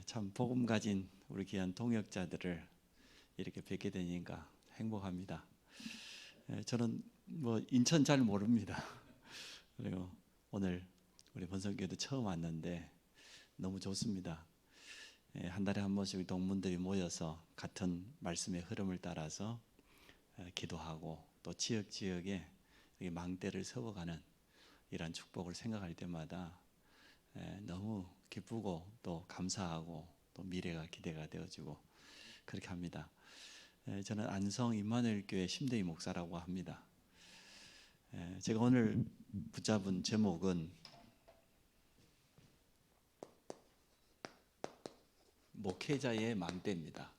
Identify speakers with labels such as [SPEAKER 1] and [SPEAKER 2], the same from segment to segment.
[SPEAKER 1] 참 복음 가진 우리 귀한 동역자들을 이렇게 뵙게 되니까 행복합니다. 저는 뭐 인천 잘 모릅니다. 그리고 오늘 우리 본성교회도 처음 왔는데 너무 좋습니다. 한 달에 한 번씩 동문들이 모여서 같은 말씀의 흐름을 따라서 기도하고 또 지역에 망대를 세워가는 이런 축복을 생각할 때마다 너무 기쁘고 또 감사하고 또 미래가 기대가 되어지고 그렇게 합니다. 저는 안성 임마누엘 교회 심대희 목사라고 합니다. 제가 오늘 붙잡은 제목은 목회자의 망대입니다.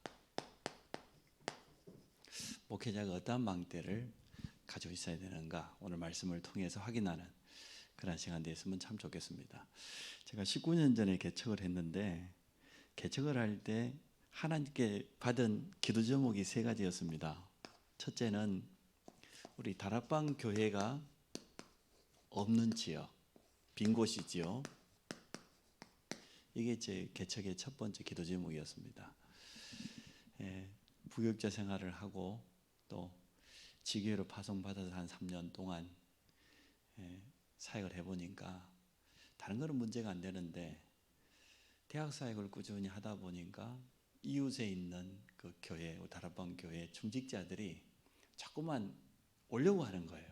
[SPEAKER 1] 목회자가 어떠한 망대를 가지고 있어야 되는가 오늘 말씀을 통해서 확인하는 그런 시간 되었으면 참 좋겠습니다. 제가 19년 전에 개척을 했는데 개척을 할 때 하나님께 받은 기도 제목이 세 가지였습니다. 첫째는 우리 다락방 교회가 없는 지역, 빈 곳이지요. 이게 제 개척의 첫 번째 기도 제목이었습니다. 부교육자 생활을 하고 또 지교회로 파송받아서 한 3년 동안 사역을 해보니까 다른 거는 문제가 안 되는데 대학 사역을 꾸준히 하다 보니까 이웃에 있는 그 교회, 다락방 교회 중직자들이 자꾸만 오려고 하는 거예요.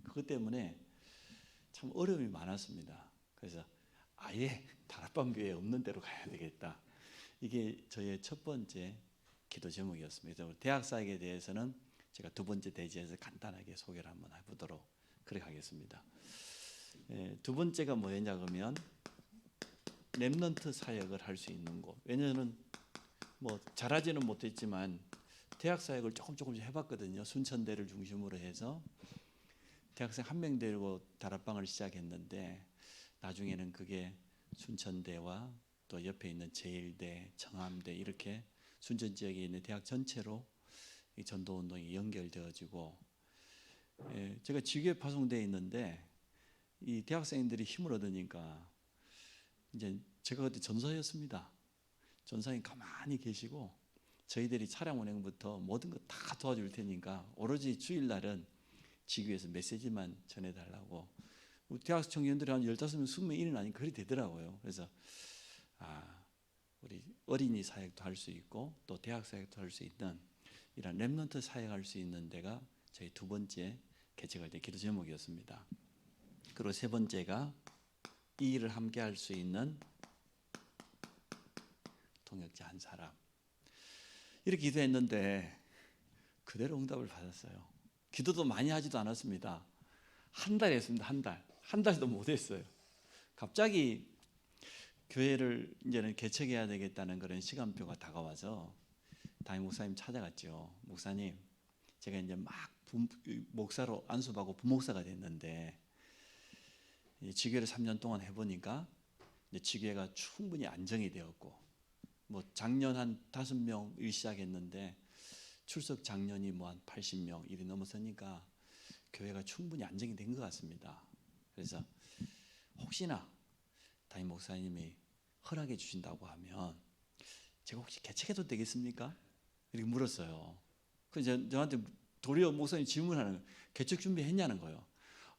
[SPEAKER 1] 그것 때문에 참 어려움이 많았습니다. 그래서 아예 다락방 교회 없는 데로 가야 되겠다. 이게 저의 첫 번째 기도 제목이었습니다. 대학 사역에 대해서는 제가 두 번째 대지에서 간단하게 소개를 한번 해보도록 그렇게 하겠습니다. 두 번째가 뭐였냐 그러면 렘넌트 사역을 할 수 있는 곳. 왜냐하면 뭐 잘하지는 못했지만 대학 사역을 조금씩 해봤거든요. 순천대를 중심으로 해서 대학생 한 명 데리고 다락방을 시작했는데 나중에는 그게 순천대와 또 옆에 있는 제일대, 청암대 이렇게 순천 지역에 있는 대학 전체로 이 전도운동이 연결되어지고 제가 지교에 파송되어 있는데 이 대학생들이 힘을 얻으니까 이제 제가 그때 전사였습니다. 전사님 가만히 계시고 저희들이 차량 운행부터 모든 거 다 도와줄 테니까 오로지 주일날은 지교에서 메시지만 전해달라고 우리 대학 청년들이 한 15명, 20명 일어나니까 그리 되더라고요. 그래서 우리 어린이 사역도 할 수 있고 또 대학 사역도 할 수 있는 이런 렘넌트 사역할 수 있는 데가 저희 두 번째 개척할 때 기도 제목이었습니다. 그리고 세 번째가 이 일을 함께 할 수 있는 동역자 한 사람. 이렇게 기도했는데 그대로 응답을 받았어요. 기도도 많이 하지도 않았습니다. 한 달 했습니다. 한 달도 못했어요. 갑자기 교회를 이제는 개척해야 되겠다는 그런 시간표가 다가와서 담임 목사님 찾아갔죠. 목사님, 제가 이제 막 목사로 안수받고 부목사가 됐는데 지교회를 3년 동안 해보니까 지교회가 충분히 안정이 되었고 뭐 작년 한 5명 일 시작했는데 출석 작년이 뭐 한 80명 일이 넘어서니까 교회가 충분히 안정이 된 것 같습니다. 그래서 혹시나 담임 목사님이 허락해 주신다고 하면 제가 혹시 개척해도 되겠습니까? 이렇게 물었어요. 그래서 저한테 도리어 목사님 질문하는 거예요. 개척 준비했냐는 거예요.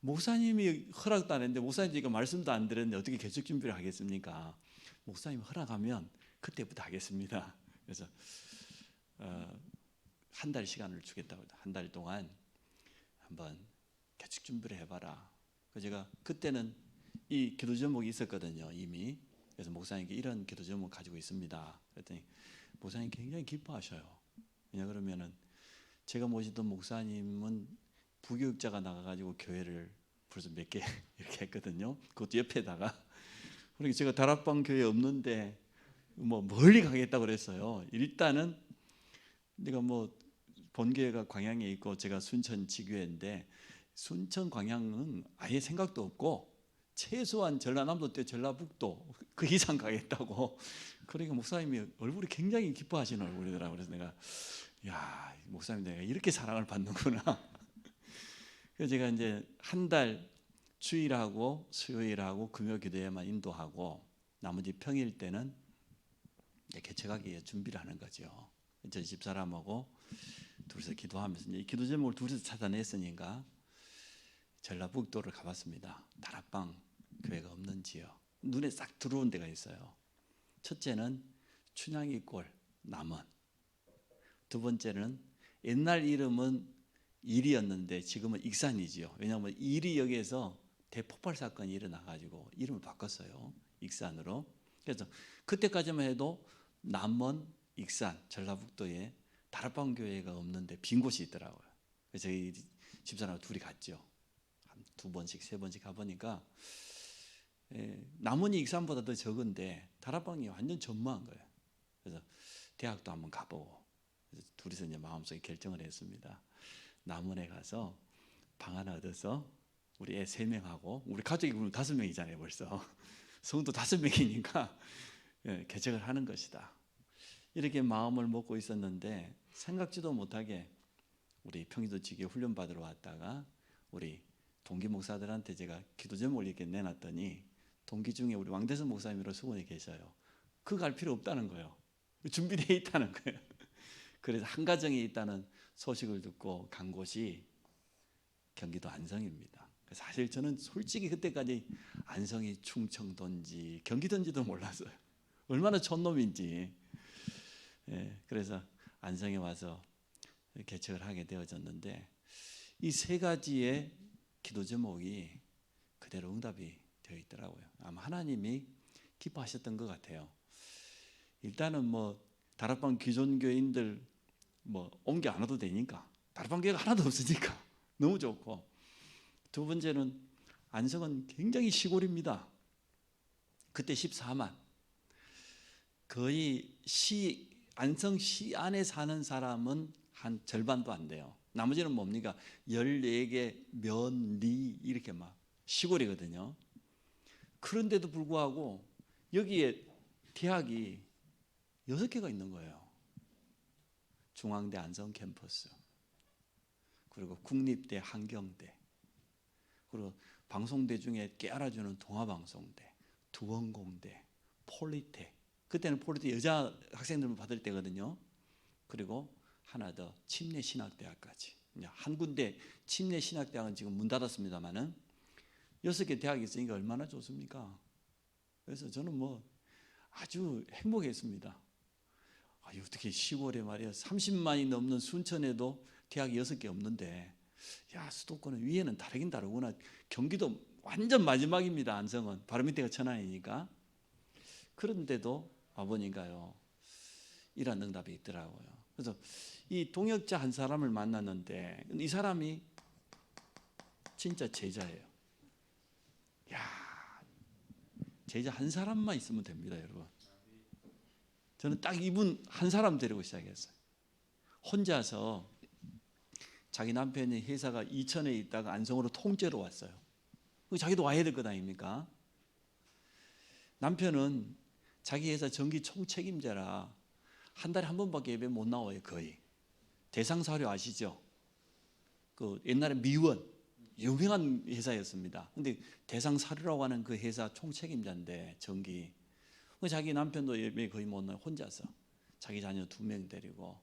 [SPEAKER 1] 목사님이 허락도 안 했는데 목사님이 말씀도 안 드렸는데 어떻게 개척 준비를 하겠습니까? 목사님 허락하면 그때부터 하겠습니다. 그래서 한 달 시간을 주겠다고 한 달 동안 한번 개척 준비를 해봐라. 그래서 제가 그때는 이 기도 제목이 있었거든요 이미. 그래서 목사님께 이런 기도 제목 가지고 있습니다. 그랬더니 목사님 굉장히 기뻐하셔요. 왜냐 그러면은 제가 모시던 목사님은 부교육자가 나가가지고 교회를 벌써 몇 개 이렇게 했거든요. 그것도 옆에다가. 그러니까 제가 다락방 교회 없는데 뭐 멀리 가겠다고 그랬어요. 일단은 내가 뭐 본교회가 광양에 있고 제가 순천 지교회인데 순천 광양은 아예 생각도 없고 최소한 전라남도 때 전라북도 그 이상 가겠다고. 그러니까 목사님이 얼굴이 굉장히 기뻐하시는 얼굴이더라고요. 그래서 내가 야 목사님 내가 이렇게 사랑을 받는구나. 그래서 제가 이제 한 달 주일하고 수요일하고 금요 기도회만 인도하고 나머지 평일 때는 개척하기 위해 준비를 하는 거죠. 저희 집사람하고 둘이서 기도하면서 이 기도 제목을 둘이서 찾아냈으니까 전라북도를 가봤습니다. 다락방 교회가 없는 지역, 눈에 싹 들어온 데가 있어요. 첫째는 춘향이골 남원, 두 번째는 옛날 이름은 이리였는데 지금은 익산이지요. 왜냐하면 이리역에서 대폭발 사건이 일어나가지고 이름을 바꿨어요. 익산으로. 그래서 그때까지만 해도 남원, 익산, 전라북도에 다락방 교회가 없는데 빈 곳이 있더라고요. 그래서 저희 집사람 둘이 갔죠. 한 두 번씩 세 번씩 가보니까 남원이 익산보다 더 적은데 다락방이 완전 전무한 거예요. 그래서 대학도 한번 가보고 그래서 둘이서 이제 마음속에 결정을 했습니다. 남원에 가서 방 하나 얻어서 우리 애 3명하고 우리 가족이 5명이잖아요 벌써. 성도 5명이니까 개척을 하는 것이다. 이렇게 마음을 먹고 있었는데 생각지도 못하게 우리 평기도 지교회 훈련 받으러 왔다가 우리 동기 목사들한테 제가 기도 제목을 이렇게 내놨더니 동기 중에 우리 왕대선 목사님으로 수원에 계셔요. 그거 갈 필요 없다는 거예요. 준비되어 있다는 거예요. 그래서 한 가정에 있다는 소식을 듣고 간 곳이 경기도 안성입니다. 사실 저는 솔직히 그때까지 안성이 충청도인지 경기도인지도 몰랐어요. 얼마나 촌놈인지. 그래서 안성에 와서 개척을 하게 되어졌는데 이 3가지의 기도 제목이 그대로 응답이 되어 있더라고요. 아마 하나님이 기뻐하셨던 것 같아요. 일단은 뭐 다락방 기존 교인들 뭐 옮겨 안 와도 되니까 다락방 교회가 하나도 없으니까 너무 좋고, 두 번째는 안성은 굉장히 시골입니다. 그때 14만, 거의 안성시 안에 사는 사람은 한 절반도 안 돼요. 나머지는 뭡니까? 14개 면, 리 이렇게 막 시골이거든요. 그런데도 불구하고 여기에 대학이 6개가 있는 거예요. 중앙대 안성 캠퍼스, 그리고 국립대 한경대, 그리고 방송대 중에 깨알아주는 동아방송대, 두원공대, 폴리텍, 그때는 폴리텍 여자 학생들만 받을 때거든요. 그리고 하나 더 침례신학대학까지. 한 군데 침례신학대학은 지금 문 닫았습니다만은 6개 대학이 있으니까 얼마나 좋습니까? 그래서 저는 뭐 아주 행복했습니다. 어떻게 시골에 말이야 30만이 넘는 순천에도 대학이 6개 없는데, 야, 수도권은 위에는 다르긴 다르구나. 경기도 완전 마지막입니다. 안성은 바로 밑에가 천안이니까. 그런데도 와보니까요 이런 응답이 있더라고요. 그래서 이 동역자 한 사람을 만났는데 이 사람이 진짜 제자예요. 야, 제자 한 사람만 있으면 됩니다, 여러분. 저는 딱 이분 한 사람 데리고 시작했어요. 혼자서 자기 남편이 회사가 이천에 있다가 안성으로 통째로 왔어요. 자기도 와야 될 것 아닙니까? 남편은 자기 회사 정기 총책임자라 한 달에 한 번밖에 예배 못 나와요. 거의. 대상사료 아시죠? 그 옛날에 미원 유명한 회사였습니다. 근데 대상사료라고 하는 그 회사 총책임자인데 정기, 자기 남편도 예배 거의 못 나와요. 혼자서 자기 자녀 2명 데리고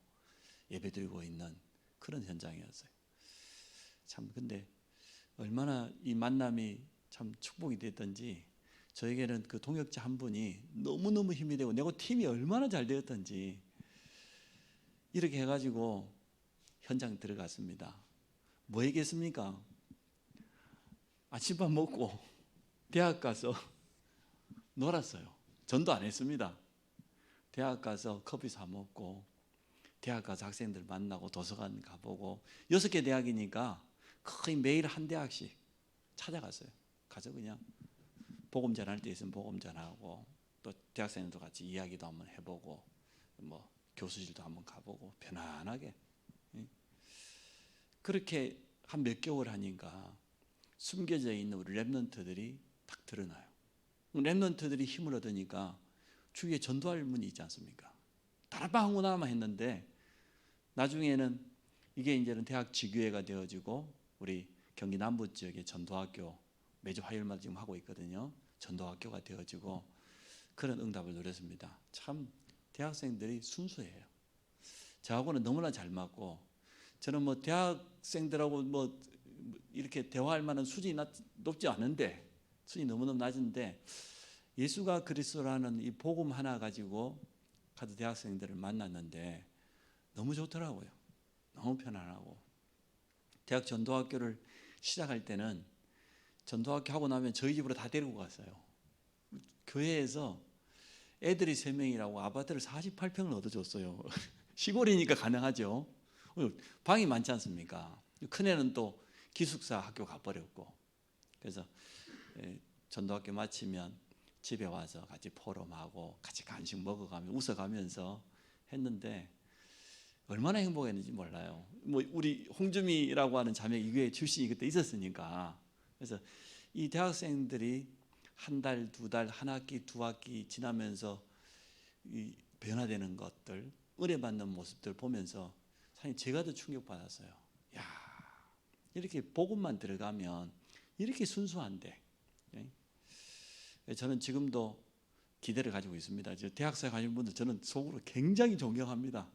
[SPEAKER 1] 예배 드리고 있는 그런 현장이었어요. 참, 근데 얼마나 이 만남이 참 축복이 됐던지, 저에게는 그 동역자 한 분이 너무너무 힘이 되고 내가 팀이 얼마나 잘 되었던지, 이렇게 해가지고 현장 들어갔습니다. 뭐 했겠습니까? 아침밥 먹고 대학 가서 놀았어요. 전도 안 했습니다. 대학 가서 커피 사 먹고 대학 가서 학생들 만나고 도서관 가보고, 6개 대학이니까 거의 매일 한 대학씩 찾아갔어요. 가서 그냥 복음 전할 때 있으면 복음 전하고, 또 대학생들도 같이 이야기도 한번 해보고, 뭐 교수실도 한번 가보고 편안하게. 그렇게 한 몇 개월 하니까 숨겨져 있는 우리 랩런트들이 딱 드러나요. 랩런트들이 힘을 얻으니까 주위에 전도할 문이 있지 않습니까? 다락방 하나만 했는데 나중에는 이게 이제는 대학 지교회가 되어지고 우리 경기 남부 지역에 전도학교 매주 화요일마다 지금 하고 있거든요. 전도학교가 되어지고 그런 응답을 누렸습니다. 참 대학생들이 순수해요. 저하고는 너무나 잘 맞고, 저는 뭐 대학생들하고 뭐 이렇게 대화할 만한 수준이 높지 않은데, 수준이 너무너무 낮은데, 예수가 그리스도라는 이 복음 하나 가지고 가도 대학생들을 만났는데 너무 좋더라고요. 너무 편안하고. 대학 전도학교를 시작할 때는 전도학교 하고 나면 저희 집으로 다 데리고 갔어요. 교회에서 애들이 3명이라고 아파트를 48평을 얻어줬어요. 시골이니까 가능하죠. 방이 많지 않습니까? 큰애는 또 기숙사 학교 가버렸고. 그래서 전도학교 마치면 집에 와서 같이 포럼하고 같이 간식 먹어가며 웃어가면서 했는데 얼마나 행복했는지 몰라요. 뭐 우리 홍주미라고 하는 자매 이 교회 출신이 그때 있었으니까. 그래서 이 대학생들이 한 달, 두 달, 한 학기, 두 학기 지나면서 이 변화되는 것들, 은혜 받는 모습들 보면서 사실 제가 더 충격받았어요. 야, 이렇게 복음만 들어가면 이렇게 순수한데. 저는 지금도 기대를 가지고 있습니다. 대학생 가신 분들 저는 속으로 굉장히 존경합니다.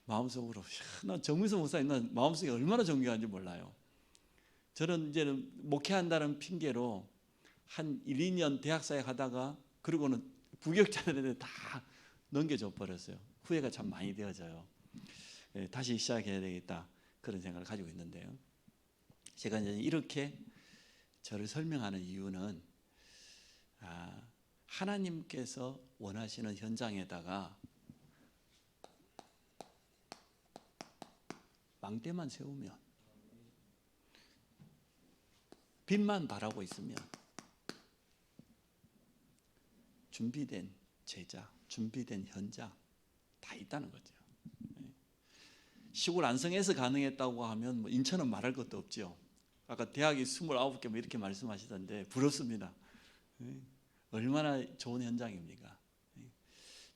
[SPEAKER 1] 마음속으로 난 정민석 목사님 난 마음속에 얼마나 존경하는지 몰라요. 저는 이제는 목회한다는 핑계로 한 1, 2년 대학사에 가다가 그러고는 부격자들한테 다 넘겨줘 버렸어요. 후회가 참 많이 되어져요. 다시 시작해야 되겠다 그런 생각을 가지고 있는데요. 제가 이제 이렇게 저를 설명하는 이유는 하나님께서 원하시는 현장에다가 망대만 세우면, 빛만 바라고 있으면 준비된 제자, 준비된 현장 다 있다는 거죠. 시골 안성에서 가능했다고 하면 뭐 인천은 말할 것도 없죠. 아까 대학이 29개 뭐 이렇게 말씀하시던데 부럽습니다. 얼마나 좋은 현장입니까?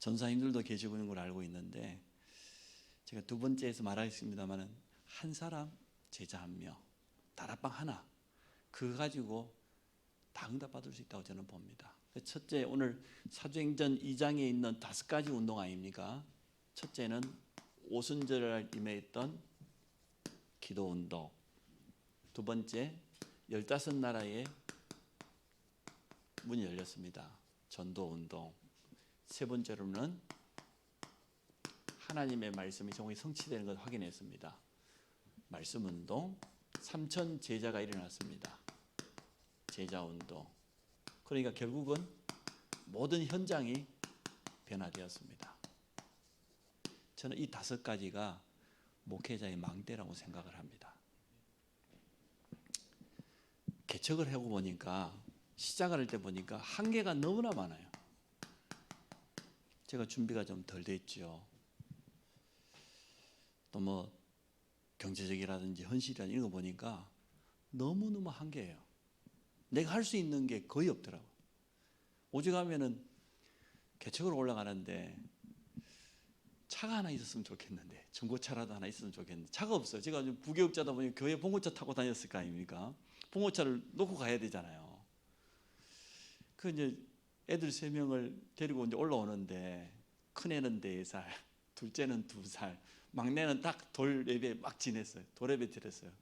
[SPEAKER 1] 전사님들도 계시고 있는 걸 알고 있는데, 제가 두 번째에서 말하겠습니다만은 한 사람 제자 한 명, 다락방 하나, 그거 가지고 다 응답받을 수 있다고 저는 봅니다. 첫째, 오늘 사도행전 2장에 있는 5가지 운동 아닙니까? 첫째는 오순절을 임했던 기도 운동. 두 번째, 15나라의 문이 열렸습니다. 전도 운동. 세 번째로는 하나님의 말씀이 정말 성취되는 걸 확인했습니다. 말씀 운동. 3천 제자가 일어났습니다. 제자 운동. 그러니까 결국은 모든 현장이 변화되었습니다. 저는 이 5가지가 목회자의 망대라고 생각을 합니다. 개척을 하고 보니까, 시작을 할 때 보니까 한계가 너무나 많아요. 제가 준비가 좀 덜 됐죠. 또 뭐 경제적이라든지 현실이라든지 이런 거 보니까 너무너무 한계예요. 내가 할 수 있는 게 거의 없더라고. 오직 하면은 개척으로 올라가는데 차가 하나 있었으면 좋겠는데, 중고차라도 하나 있었으면 좋겠는데 차가 없어요. 제가 부교육자다 보니 교회 봉고차 타고 다녔을 거 아닙니까? 봉고차를 놓고 가야 되잖아요. 그 이제 애들 3명을 데리고 이제 올라오는데, 큰애는 4살, 둘째는 2살, 막내는 딱 돌 예배 막 지냈어요. 돌 예배 드렸어요.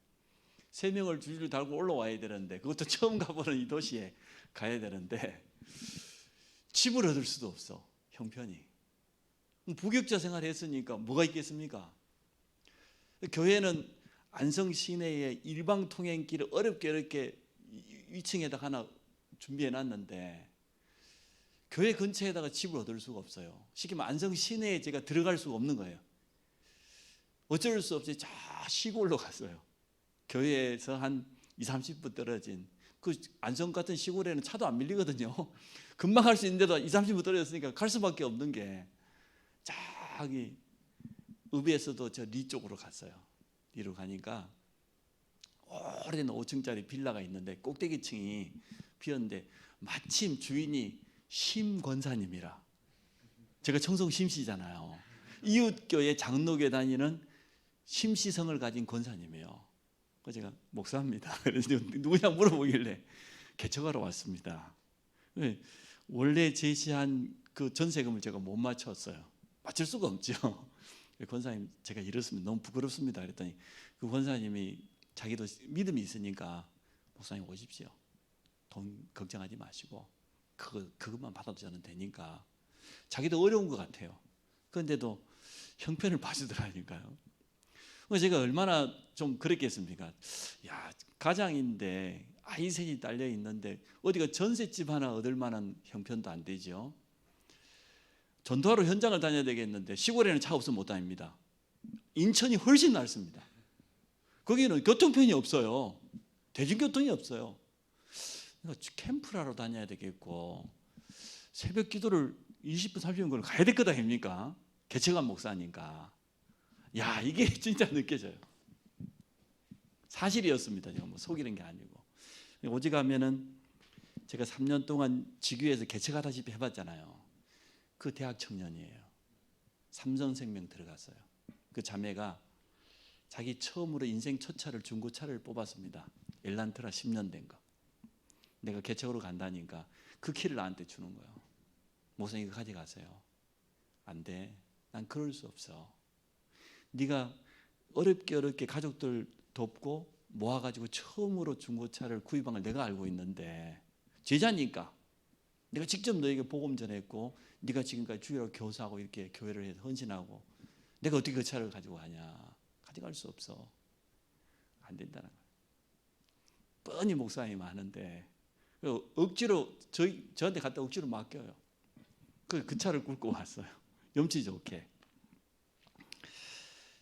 [SPEAKER 1] 3명을 줄줄 달고 올라와야 되는데, 그것도 처음 가보는 이 도시에 가야 되는데 집을 얻을 수도 없어, 형편이. 부격자 생활 했으니까 뭐가 있겠습니까? 교회는 안성 시내에 일방 통행길을 어렵게 위층에다 하나 준비해 놨는데 교회 근처에다가 집을 얻을 수가 없어요. 쉽게 말하면 안성 시내에 제가 들어갈 수가 없는 거예요. 어쩔 수 없이 저 시골로 갔어요. 교회에서 한 20-30분 떨어진 그 안성 같은 시골에는 차도 안 밀리거든요. 금방 갈 수 있는데도 20-30분 떨어졌으니까 갈 수밖에 없는 게, 저기 읍에서도 저 리 쪽으로 갔어요. 리로 가니까 오래된 5층짜리 빌라가 있는데 꼭대기층이 비었는데 마침 주인이 심 권사님이라. 제가 청송 심시잖아요. 이웃교회 장로교회 다니는 심시성을 가진 권사님이에요. 그래서 제가 목사입니다. 그래서 누구냐 물어보길래 개척하러 왔습니다. 원래 제시한 그 전세금을 제가 못 맞췄어요. 맞출 수가 없죠. 권사님 제가 이렇습니다. 너무 부끄럽습니다. 그랬더니 그 권사님이 자기도 믿음이 있으니까 목사님 오십시오. 돈 걱정하지 마시고 그것만 받아도 저는 되니까. 자기도 어려운 것 같아요. 그런데도 형편을 봐주더라니까요. 제가 얼마나 좀 그랬겠습니까? 야, 가장인데 아이 셋이 딸려 있는데 어디가 전셋집 하나 얻을 만한 형편도 안 되죠. 전도하러 현장을 다녀야 되겠는데 시골에는 차 없으면 못 다닙니다. 인천이 훨씬 낫습니다. 거기는 교통편이 없어요. 대중교통이 없어요. 그러니까 캠프를 하러 다녀야 되겠고 새벽 기도를 20분 30분 걸어 가야 될 것 아닙니까? 개척한 목사니까. 야, 이게 진짜 느껴져요. 사실이었습니다. 제가 뭐 속이는 게 아니고. 오직 하면은 제가 3년 동안 지교에서 개척하다시피 해봤잖아요. 그 대학 청년이에요. 삼성생명 들어갔어요. 그 자매가 자기 처음으로 인생 첫 차를 중고차를 뽑았습니다. 엘란트라 10년 된 거. 내가 개척으로 간다니까 그 키를 나한테 주는 거예요. 목사님 이거 가져가세요. 안 돼. 난 그럴 수 없어. 네가 어렵게 가족들 돕고 모아가지고 처음으로 중고차를 구입한 걸 내가 알고 있는데 제자니까 내가 직접 너에게 복음 전했고 네가 지금까지 주일하고 교사하고 이렇게 교회를 해서 헌신하고 내가 어떻게 그 차를 가지고 가냐. 가져갈 수 없어. 안 된다는 거예요. 뻔히 목사님이 아는데 억지로 저한테 갖다 억지로 맡겨요. 그 차를 끌고 왔어요. 염치 좋게.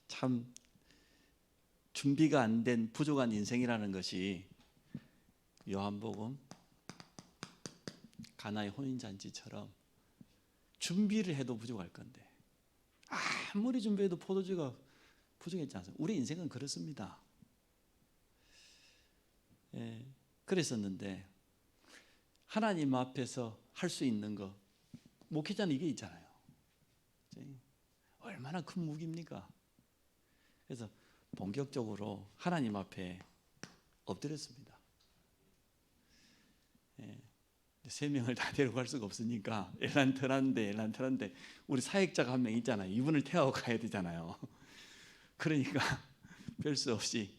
[SPEAKER 1] 참 준비가 안 된 부족한 인생이라는 것이 요한복음 가나의 혼인잔치처럼 준비를 해도 부족할 건데 아무리 준비해도 포도주가 부족했지 않습니까? 우리 인생은 그렇습니다. 예, 그랬었는데 하나님 앞에서 할 수 있는 거 목회자는 이게 있잖아요. 얼마나 큰 무기입니까? 그래서 본격적으로 하나님 앞에 엎드렸습니다. 예, 3명을 다 데려갈 수가 없으니까 엘란트란데 우리 사역자가 한 명 있잖아요. 이분을 태워 가야 되잖아요. 그러니까 별 수 없이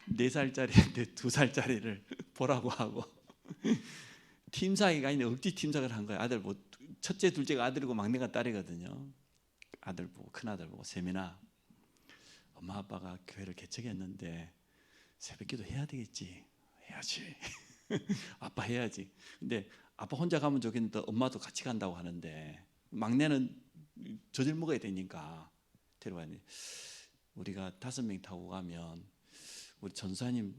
[SPEAKER 1] 4살짜리인데 2살짜리를 보라고 하고 팀사기가 아니라 억지 팀사를 한 거예요. 아들 첫째 둘째가 아들이고 막내가 딸이거든요. 아들 보고 큰아들 보고 세민아 엄마 아빠가 교회를 개척했는데 새벽기도 해야 되겠지. 해야지. 아빠 해야지. 근데 아빠 혼자 가면 좋겠는데 엄마도 같이 간다고 하는데 막내는 젖을 먹어야 되니까 데려와야 돼. 우리가 5명 타고 가면 우리 전사님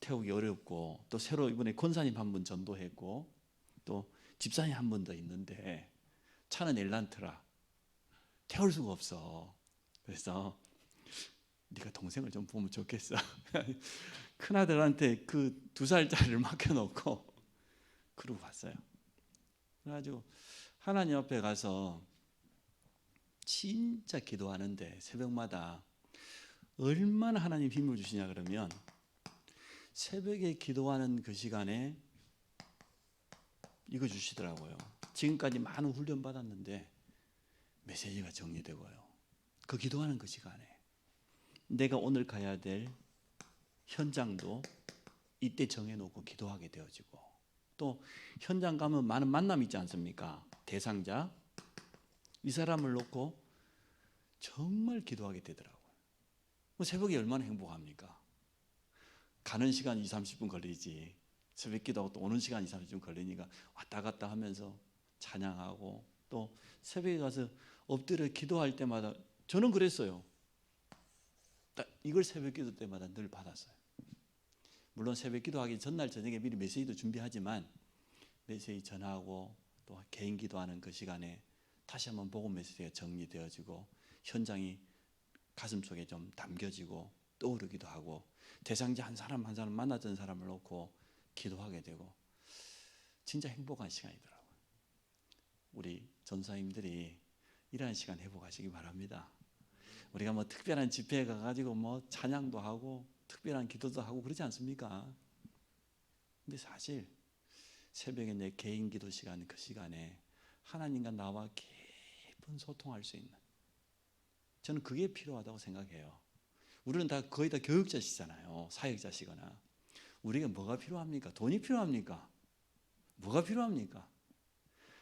[SPEAKER 1] 태우기 어렵고 또 새로 이번에 권사님 한 분 전도했고 또 집사님 한 분 더 있는데 차는 엘란트라 태울 수가 없어. 그래서 네가 동생을 좀 보면 좋겠어. 큰아들한테 그 2살짜리를 맡겨놓고 그러고 갔어요. 그래가지고 하나님 앞에 가서 진짜 기도하는데 새벽마다 얼마나 하나님 힘을 주시냐 그러면 새벽에 기도하는 그 시간에 이거 주시더라고요. 지금까지 많은 훈련 받았는데 메시지가 정리되고요. 그 기도하는 그 시간에 내가 오늘 가야 될 현장도 이때 정해놓고 기도하게 되어지고 또 현장 가면 많은 만남이 있지 않습니까? 대상자 이 사람을 놓고 정말 기도하게 되더라고요. 새벽에 얼마나 행복합니까? 가는 시간 20, 30분 걸리지 새벽 기도하고 또 오는 시간 20, 30분 걸리니까 왔다 갔다 하면서 찬양하고 또 새벽에 가서 엎드려 기도할 때마다 저는 그랬어요. 이걸 새벽 기도 때마다 늘 받았어요. 물론 새벽 기도하기 전날 저녁에 미리 메시지도 준비하지만 메시지 전하고 또 개인 기도하는 그 시간에 다시 한번 복음 메시지가 정리되어지고 현장이 가슴속에 좀 담겨지고 떠오르기도 하고 대상자 한 사람 한 사람 만났던 사람을 놓고 기도하게 되고 진짜 행복한 시간이더라고요. 우리 전사님들이 이러한 시간 회복하시기 바랍니다. 우리가 뭐 특별한 집회에 가가지고 뭐 찬양도 하고 특별한 기도도 하고 그러지 않습니까? 근데 사실 새벽에 내 개인 기도 시간 그 시간에 하나님과 나와 깊은 깊은 소통할 수 있는, 저는 그게 필요하다고 생각해요. 우리는 다 거의 다 교육자시잖아요. 사역자시거나. 우리가 뭐가 필요합니까? 돈이 필요합니까? 뭐가 필요합니까?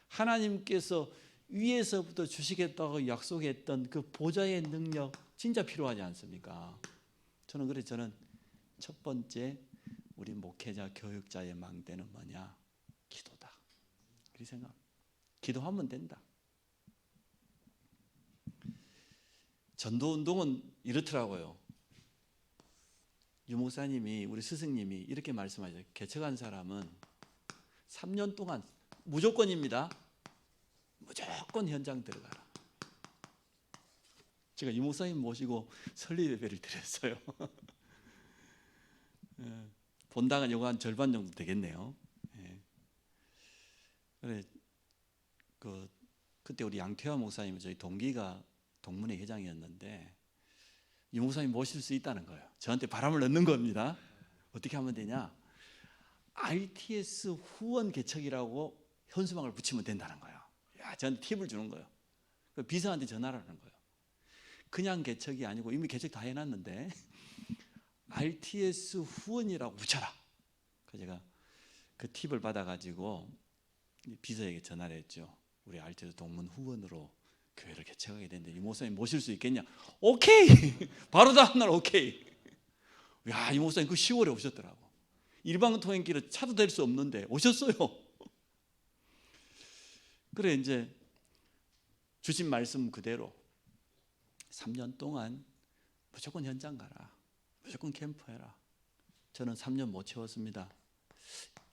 [SPEAKER 1] 하나님께서 위에서부터 주시겠다고 약속했던 그 보좌의 능력 진짜 필요하지 않습니까? 저는 첫 번째 우리 목회자 교육자의 망대는 뭐냐? 기도다. 그렇게 생각합니다. 기도하면 된다. 전도운동은 이렇더라고요. 유 목사님이, 우리 스승님이 이렇게 말씀하셨어요. 개척한 사람은 3년 동안 무조건입니다. 무조건 현장 들어가라. 제가 유 목사님 모시고 설립 예배를 드렸어요. 본당은 요거 한 절반 정도 되겠네요. 그래, 그때 우리 양태화 목사님, 저희 동기가 동문회 회장이었는데 유 목사님 모실 수 있다는 거예요. 저한테 바람을 넣는 겁니다. 어떻게 하면 되냐? RTS 후원 개척이라고 현수막을 붙이면 된다는 거예요. 야, 저한테 팁을 주는 거예요. 비서한테 전화를 하는 거예요. 그냥 개척이 아니고 이미 개척 다 해놨는데 RTS 후원이라고 붙여라. 그래서 제가 그 팁을 받아가지고 비서에게 전화를 했죠. 우리 RTS 동문 후원으로 교회를 개척하게 됐는데 이 목사님 모실 수 있겠냐? 오케이. 바로 다음날 오케이. 야, 이 목사님 그 10월에 오셨더라고. 일반 통행길은 차도 될 수 없는데 오셨어요. 그래, 이제 주신 말씀 그대로 3년 동안 무조건 현장 가라. 무조건 캠프해라. 저는 3년 못 채웠습니다.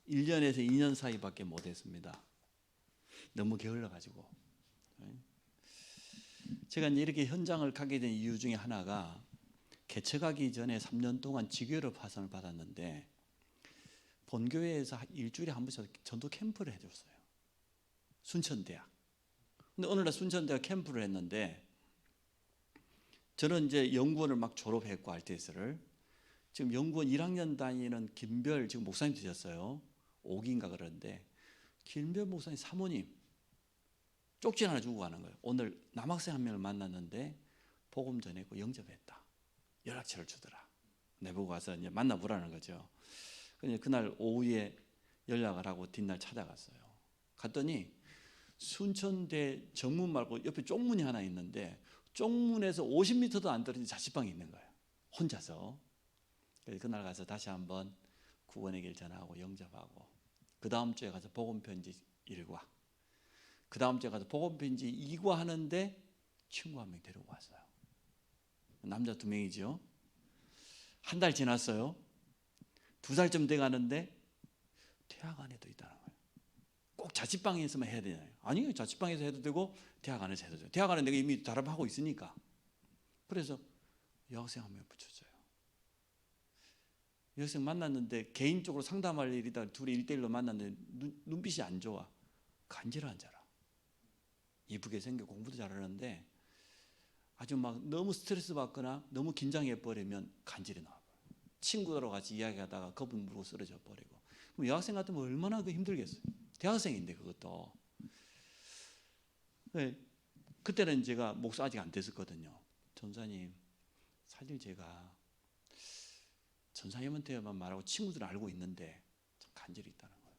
[SPEAKER 1] 1년에서 2년 사이밖에 못 했습니다. 너무 게을러가지고. 제가 이제 이렇게 현장을 가게 된 이유 중에 하나가 개척하기 전에 3년 동안 지교로 파선을 받았는데 본교회에서 일주일에 한 번씩 전도 캠프를 해줬어요. 순천대학. 근데 어느 날 순천대학 캠프를 했는데 저는 이제 연구원을 막 졸업했고 RTS를 지금 연구원 1학년 다니는 김별 지금 목사님 되셨어요. 5기인가 그러는데 김별 목사님 사모님 쪽지 하나 주고 가는 거예요. 오늘 남학생 한 명을 만났는데 복음 전했고 영접했다. 연락처를 주더라. 내보고 가서 이제 만나보라는 거죠. 그날 오후에 연락을 하고 뒷날 찾아갔어요. 갔더니 순천대 정문 말고 옆에 쪽문이 하나 있는데 쪽문에서 50m도 안 떨어진 자취방이 있는 거예요. 혼자서. 그래서 그날 가서 다시 한번 구원의 길 전하고 영접하고 그 다음 주에 가서 복음편지 1과 그 다음 주에 가서 복음편지 2과 하는데 친구 한 명 데리고 왔어요. 남자 2명이죠. 한 달 지났어요. 2살쯤 돼가는데 대학 안에도 있다는 거예요. 꼭 자취방에서만 해야 되나요? 아니요, 자취방에서 해도 되고 대학 안에서 해도 돼요. 대학 안에 내가 이미 달합하고 있으니까. 그래서 여학생 한 명 붙여줘요. 여학생 만났는데 개인적으로 상담할 일이다. 둘이 1대1로 만났는데 눈빛이 안 좋아. 간지를 안 자라. 이쁘게 생겨 공부도 잘하는데 아주 막 너무 스트레스 받거나 너무 긴장해 버리면 간질이 나와요. 친구들하고 같이 이야기하다가 거북 물고 쓰러져 버리고. 그럼 여학생 같으면 얼마나 힘들겠어요. 대학생인데 그것도. 네, 그때는 제가 목사 아직 안 됐었거든요. 전사님, 사실 제가 전사님한테만 말하고 친구들은 알고 있는데 참 간질이 있다는 거예요.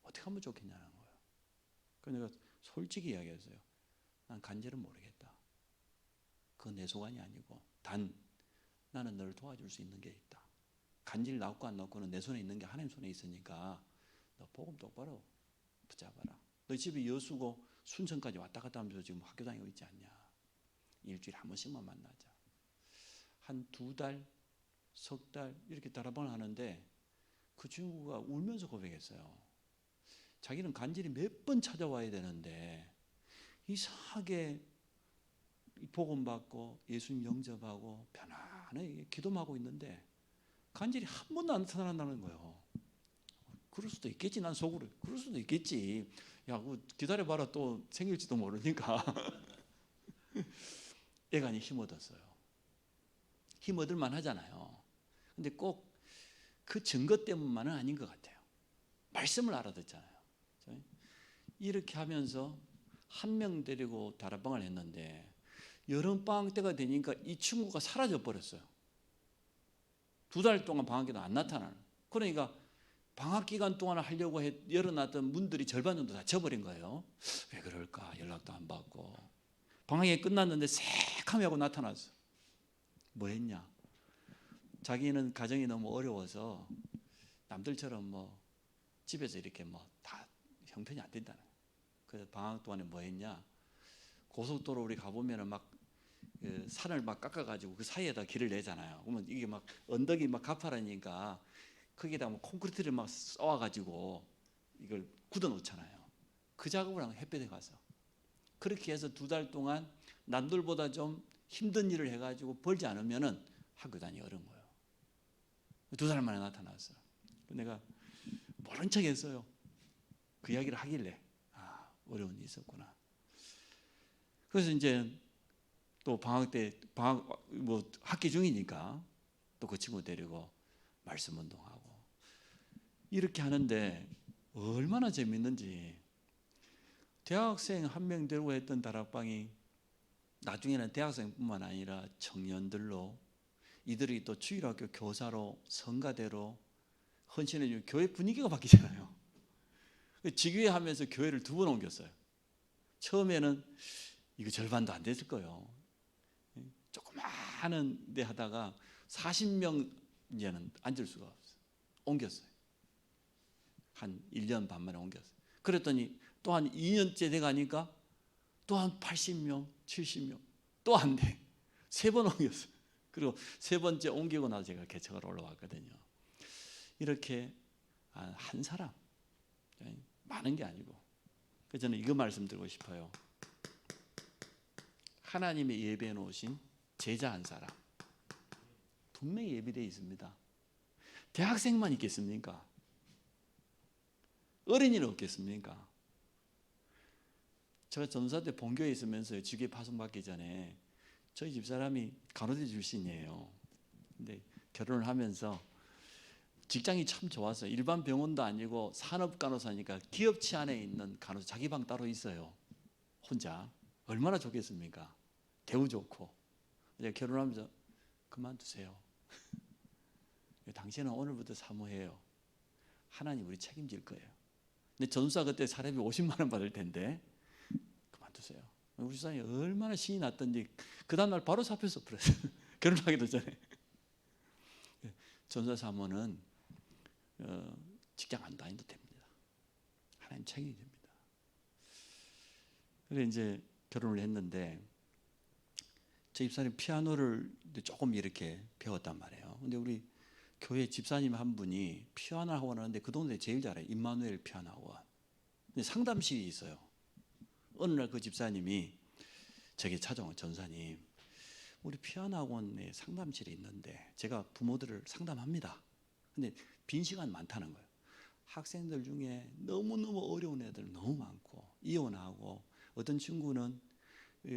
[SPEAKER 1] 어떻게 하면 좋겠냐는 거예요. 그래서 내가 솔직히 이야기했어요. 난 간질은 모르겠다. 그건 내 소관이 아니고 단 나는 너를 도와줄 수 있는 게 있다. 간질 낳고 안 낳고는 내 손에 있는 게 하나님 손에 있으니까 너 복음 똑바로 붙잡아라. 너 집이 여수고 순천까지 왔다 갔다 하면서 지금 학교 다니고 있지 않냐. 일주일에 한 번씩만 만나자. 한 2달, 석 달 이렇게 달아방을 하는데 그 친구가 울면서 고백했어요. 자기는 간질이 몇 번 찾아와야 되는데 이상하게 복음 받고 예수님 영접하고 편안하게 기도만 하고 있는데 간질이 한 번도 안 나타난다는 거예요. 그럴 수도 있겠지. 난 속으로 그럴 수도 있겠지. 야, 기다려봐라 또 생길지도 모르니까. 애간히 힘 얻었어요. 힘 얻을만 하잖아요. 근데 꼭 그 증거 때문만은 아닌 것 같아요. 말씀을 알아듣잖아요. 이렇게 하면서 한 명 데리고 다락방을 했는데 여름방학 때가 되니까 이 친구가 사라져 버렸어요. 2달 동안 방학기도 안 나타나는. 그러니까 방학 기간 동안 하려고 열어놨던 문들이 절반 정도 다 져버린 거예요. 왜 그럴까? 연락도 안 받고. 방학이 끝났는데 새카매 하고 나타났어. 뭐 했냐? 자기는 가정이 너무 어려워서 남들처럼 뭐 집에서 이렇게 뭐 다 형편이 안 된다는 거예요. 그래서 방학 동안에 뭐 했냐? 고속도로 우리 가보면은 막 그 산을 막 깎아가지고 그 사이에다 길을 내잖아요. 그러면 이게 막 언덕이 막 가파르니까 거기에다 뭐 콘크리트를 막 쏘아가지고 이걸 굳어 놓잖아요. 그 작업을 한 햇볕에 가서 그렇게 해서 2달 동안 남들보다 좀 힘든 일을 해가지고 벌지 않으면은 학교 다니기 어려운 거예요. 2달 만에 나타났어요. 내가 모른 척 했어요. 그 이야기를 하길래 어려운 일이 있었구나. 그래서 이제 또 방학 뭐 학기 중이니까 또 그 친구 데리고 말씀 운동하고 이렇게 하는데 얼마나 재밌는지. 대학생 한 명 데리고 했던 다락방이 나중에는 대학생뿐만 아니라 청년들로, 이들이 또 주일학교 교사로 성가대로 헌신해주면 교회 분위기가 바뀌잖아요. 직위하면서 교회를 2번 옮겼어요. 처음에는 이거 절반도 안 됐을 거예요. 조그마한 데 하다가 40명 이제는 앉을 수가 없어요. 옮겼어요. 한 1년 반 만에 옮겼어요. 그랬더니 또 한 2년째 돼가니까 또 한 80명, 70명 또 안 돼. 3번 옮겼어요. 그리고 3번째 옮기고 나서 제가 개척을 올라왔거든요. 이렇게 한 사람, 많은 게 아니고. 그래서 저는 이거 말씀드리고 싶어요. 하나님의 예배해 놓으신 제자 한 사람 분명히 예비되어 있습니다. 대학생만 있겠습니까? 어린이는 없겠습니까? 제가 전사 때 본교에 있으면서 직위 파송받기 전에 저희 집사람이 간호대 출신이에요. 근데 결혼을 하면서 직장이 참 좋았어요. 일반 병원도 아니고 산업간호사니까 기업체 안에 있는 간호사, 자기 방 따로 있어요. 혼자. 얼마나 좋겠습니까? 대우 좋고. 이제 결혼하면서 그만두세요. 당신은 오늘부터 사모해요. 하나님 우리 책임질 거예요. 근데 전사 그때 사례비 50만 원 받을 텐데 그만두세요. 우리 집사람이 얼마나 신이 났던지 그 다음날 바로 사표서 버렸어요. 결혼하기도 전에. 전사 사모는 직장 안 다녀도 됩니다. 하나님 책임이 됩니다. 그래서 이제 결혼을 했는데 제 집사람이 피아노를 조금 이렇게 배웠단 말이에요. 근데 우리 교회 집사님 한 분이 피아노 학원 하는데 그 동네에 제일 잘해요. 임마누엘 피아노 학원. 근데 상담실이 있어요. 어느 날 그 집사님이 저에게 찾아온 전사님, 우리 피아노 학원에 상담실이 있는데 제가 부모들을 상담합니다. 근데 빈 시간 많다는 거예요. 학생들 중에 너무너무 어려운 애들 너무 많고 이혼하고 어떤 친구는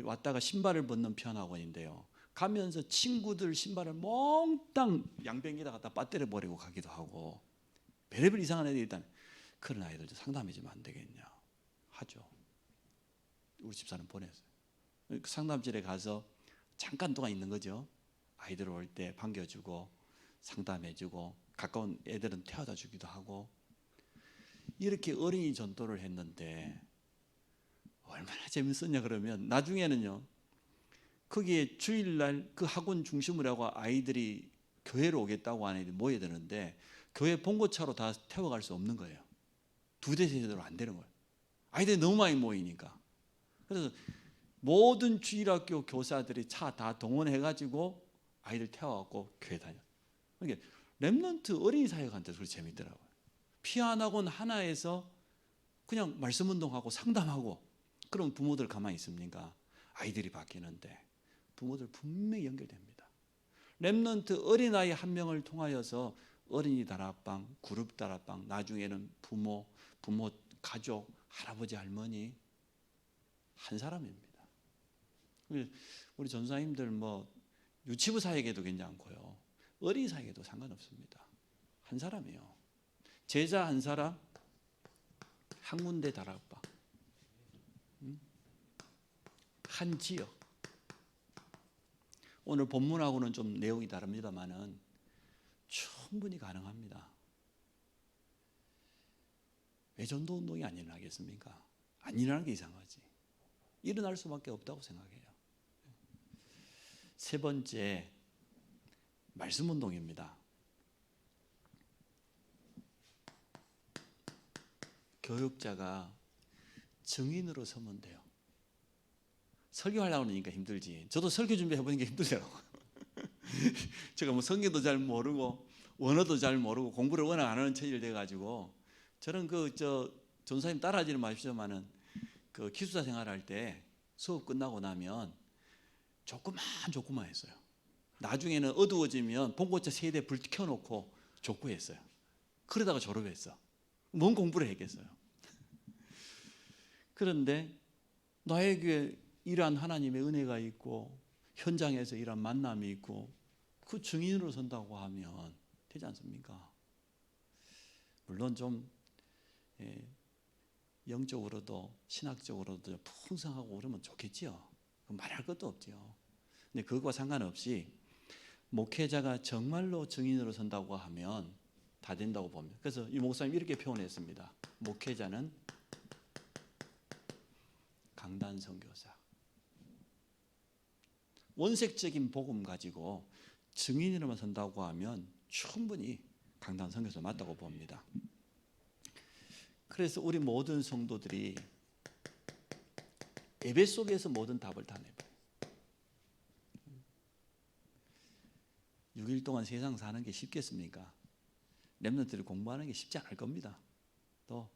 [SPEAKER 1] 왔다가 신발을 벗는 피아노 학원인데요. 가면서 친구들 신발을 몽땅 양변기에다 갖다 빠뜨려 버리고 가기도 하고 별의별 이상한 애들이 있다면 그런 아이들도 상담해주면 안 되겠냐 하죠. 우리 집사람 보냈어요. 상담실에 가서 잠깐 동안 있는 거죠. 아이들 올 때 반겨주고 상담해주고 가까운 애들은 태워다 주기도 하고 이렇게 어린이 전도를 했는데 얼마나 재밌었냐 그러면 나중에는요. 거기에 주일날 그 학원 중심으로 하고 아이들이 교회로 오겠다고 하는 애들이 모여야 되는데 교회 봉고차로 다 태워갈 수 없는 거예요. 2대 세대로 안 되는 거예요. 아이들이 너무 많이 모이니까. 그래서 모든 주일학교 교사들이 차 다 동원해가지고 아이들 태워갖고 교회 다녀. 그러니까 렘넌트 어린이 사역한테 그렇게 재밌더라고요. 피아노 학원 하나에서 그냥 말씀 운동하고 상담하고 그럼 부모들 가만히 있습니까? 아이들이 바뀌는데 부모들 분명히 연결됩니다. 렘넌트 어린아이 한 명을 통하여서 어린이 다락방, 그룹 다락방, 나중에는 부모 가족, 할아버지 할머니 한 사람입니다. 우리 전사님들 뭐 유치부 사역에도 괜찮고요. 어린이 사역에도 상관없습니다. 한 사람이에요. 제자 한 사람, 한 군데 다락방. 한 지역. 오늘 본문하고는 좀 내용이 다릅니다만은 충분히 가능합니다. 왜 전도운동이 안 일어나겠습니까? 안 일어나는 게 이상하지. 일어날 수밖에 없다고 생각해요. 세 번째, 말씀운동입니다. 교육자가 증인으로 서면 돼요. 설교하려고 하니까 힘들지. 저도 설교 준비해보니까 힘들더라고요. 제가 뭐 성경도 잘 모르고 원어도 잘 모르고 공부를 워낙 안 하는 체질 돼가지고 저는 전사님 따라하지는 마십시오만은 그 기숙사 생활할 때 수업 끝나고 나면 조그만 했어요. 나중에는 어두워지면 봉고차 3대 불 켜놓고 족구했어요. 그러다가 졸업했어. 뭔 공부를 했겠어요. 그런데 나에게 이러한 하나님의 은혜가 있고 현장에서 이러한 만남이 있고 그 증인으로 선다고 하면 되지 않습니까? 물론 좀 영적으로도 신학적으로도 풍성하고 그러면 좋겠지요. 말할 것도 없지요. 근데 그것과 상관없이 목회자가 정말로 증인으로 선다고 하면 다 된다고 봅니다. 그래서 이 목사님 이렇게 표현했습니다. 목회자는 강단 선교사. 원색적인 복음 가지고 증인으로만 선다고 하면 충분히 강단 선교사 맞다고 봅니다. 그래서 우리 모든 성도들이 예배 속에서 모든 답을 다 내봐요. 6일 동안 세상 사는 게 쉽겠습니까? 렘넌트들이 공부하는 게 쉽지 않을 겁니다. 또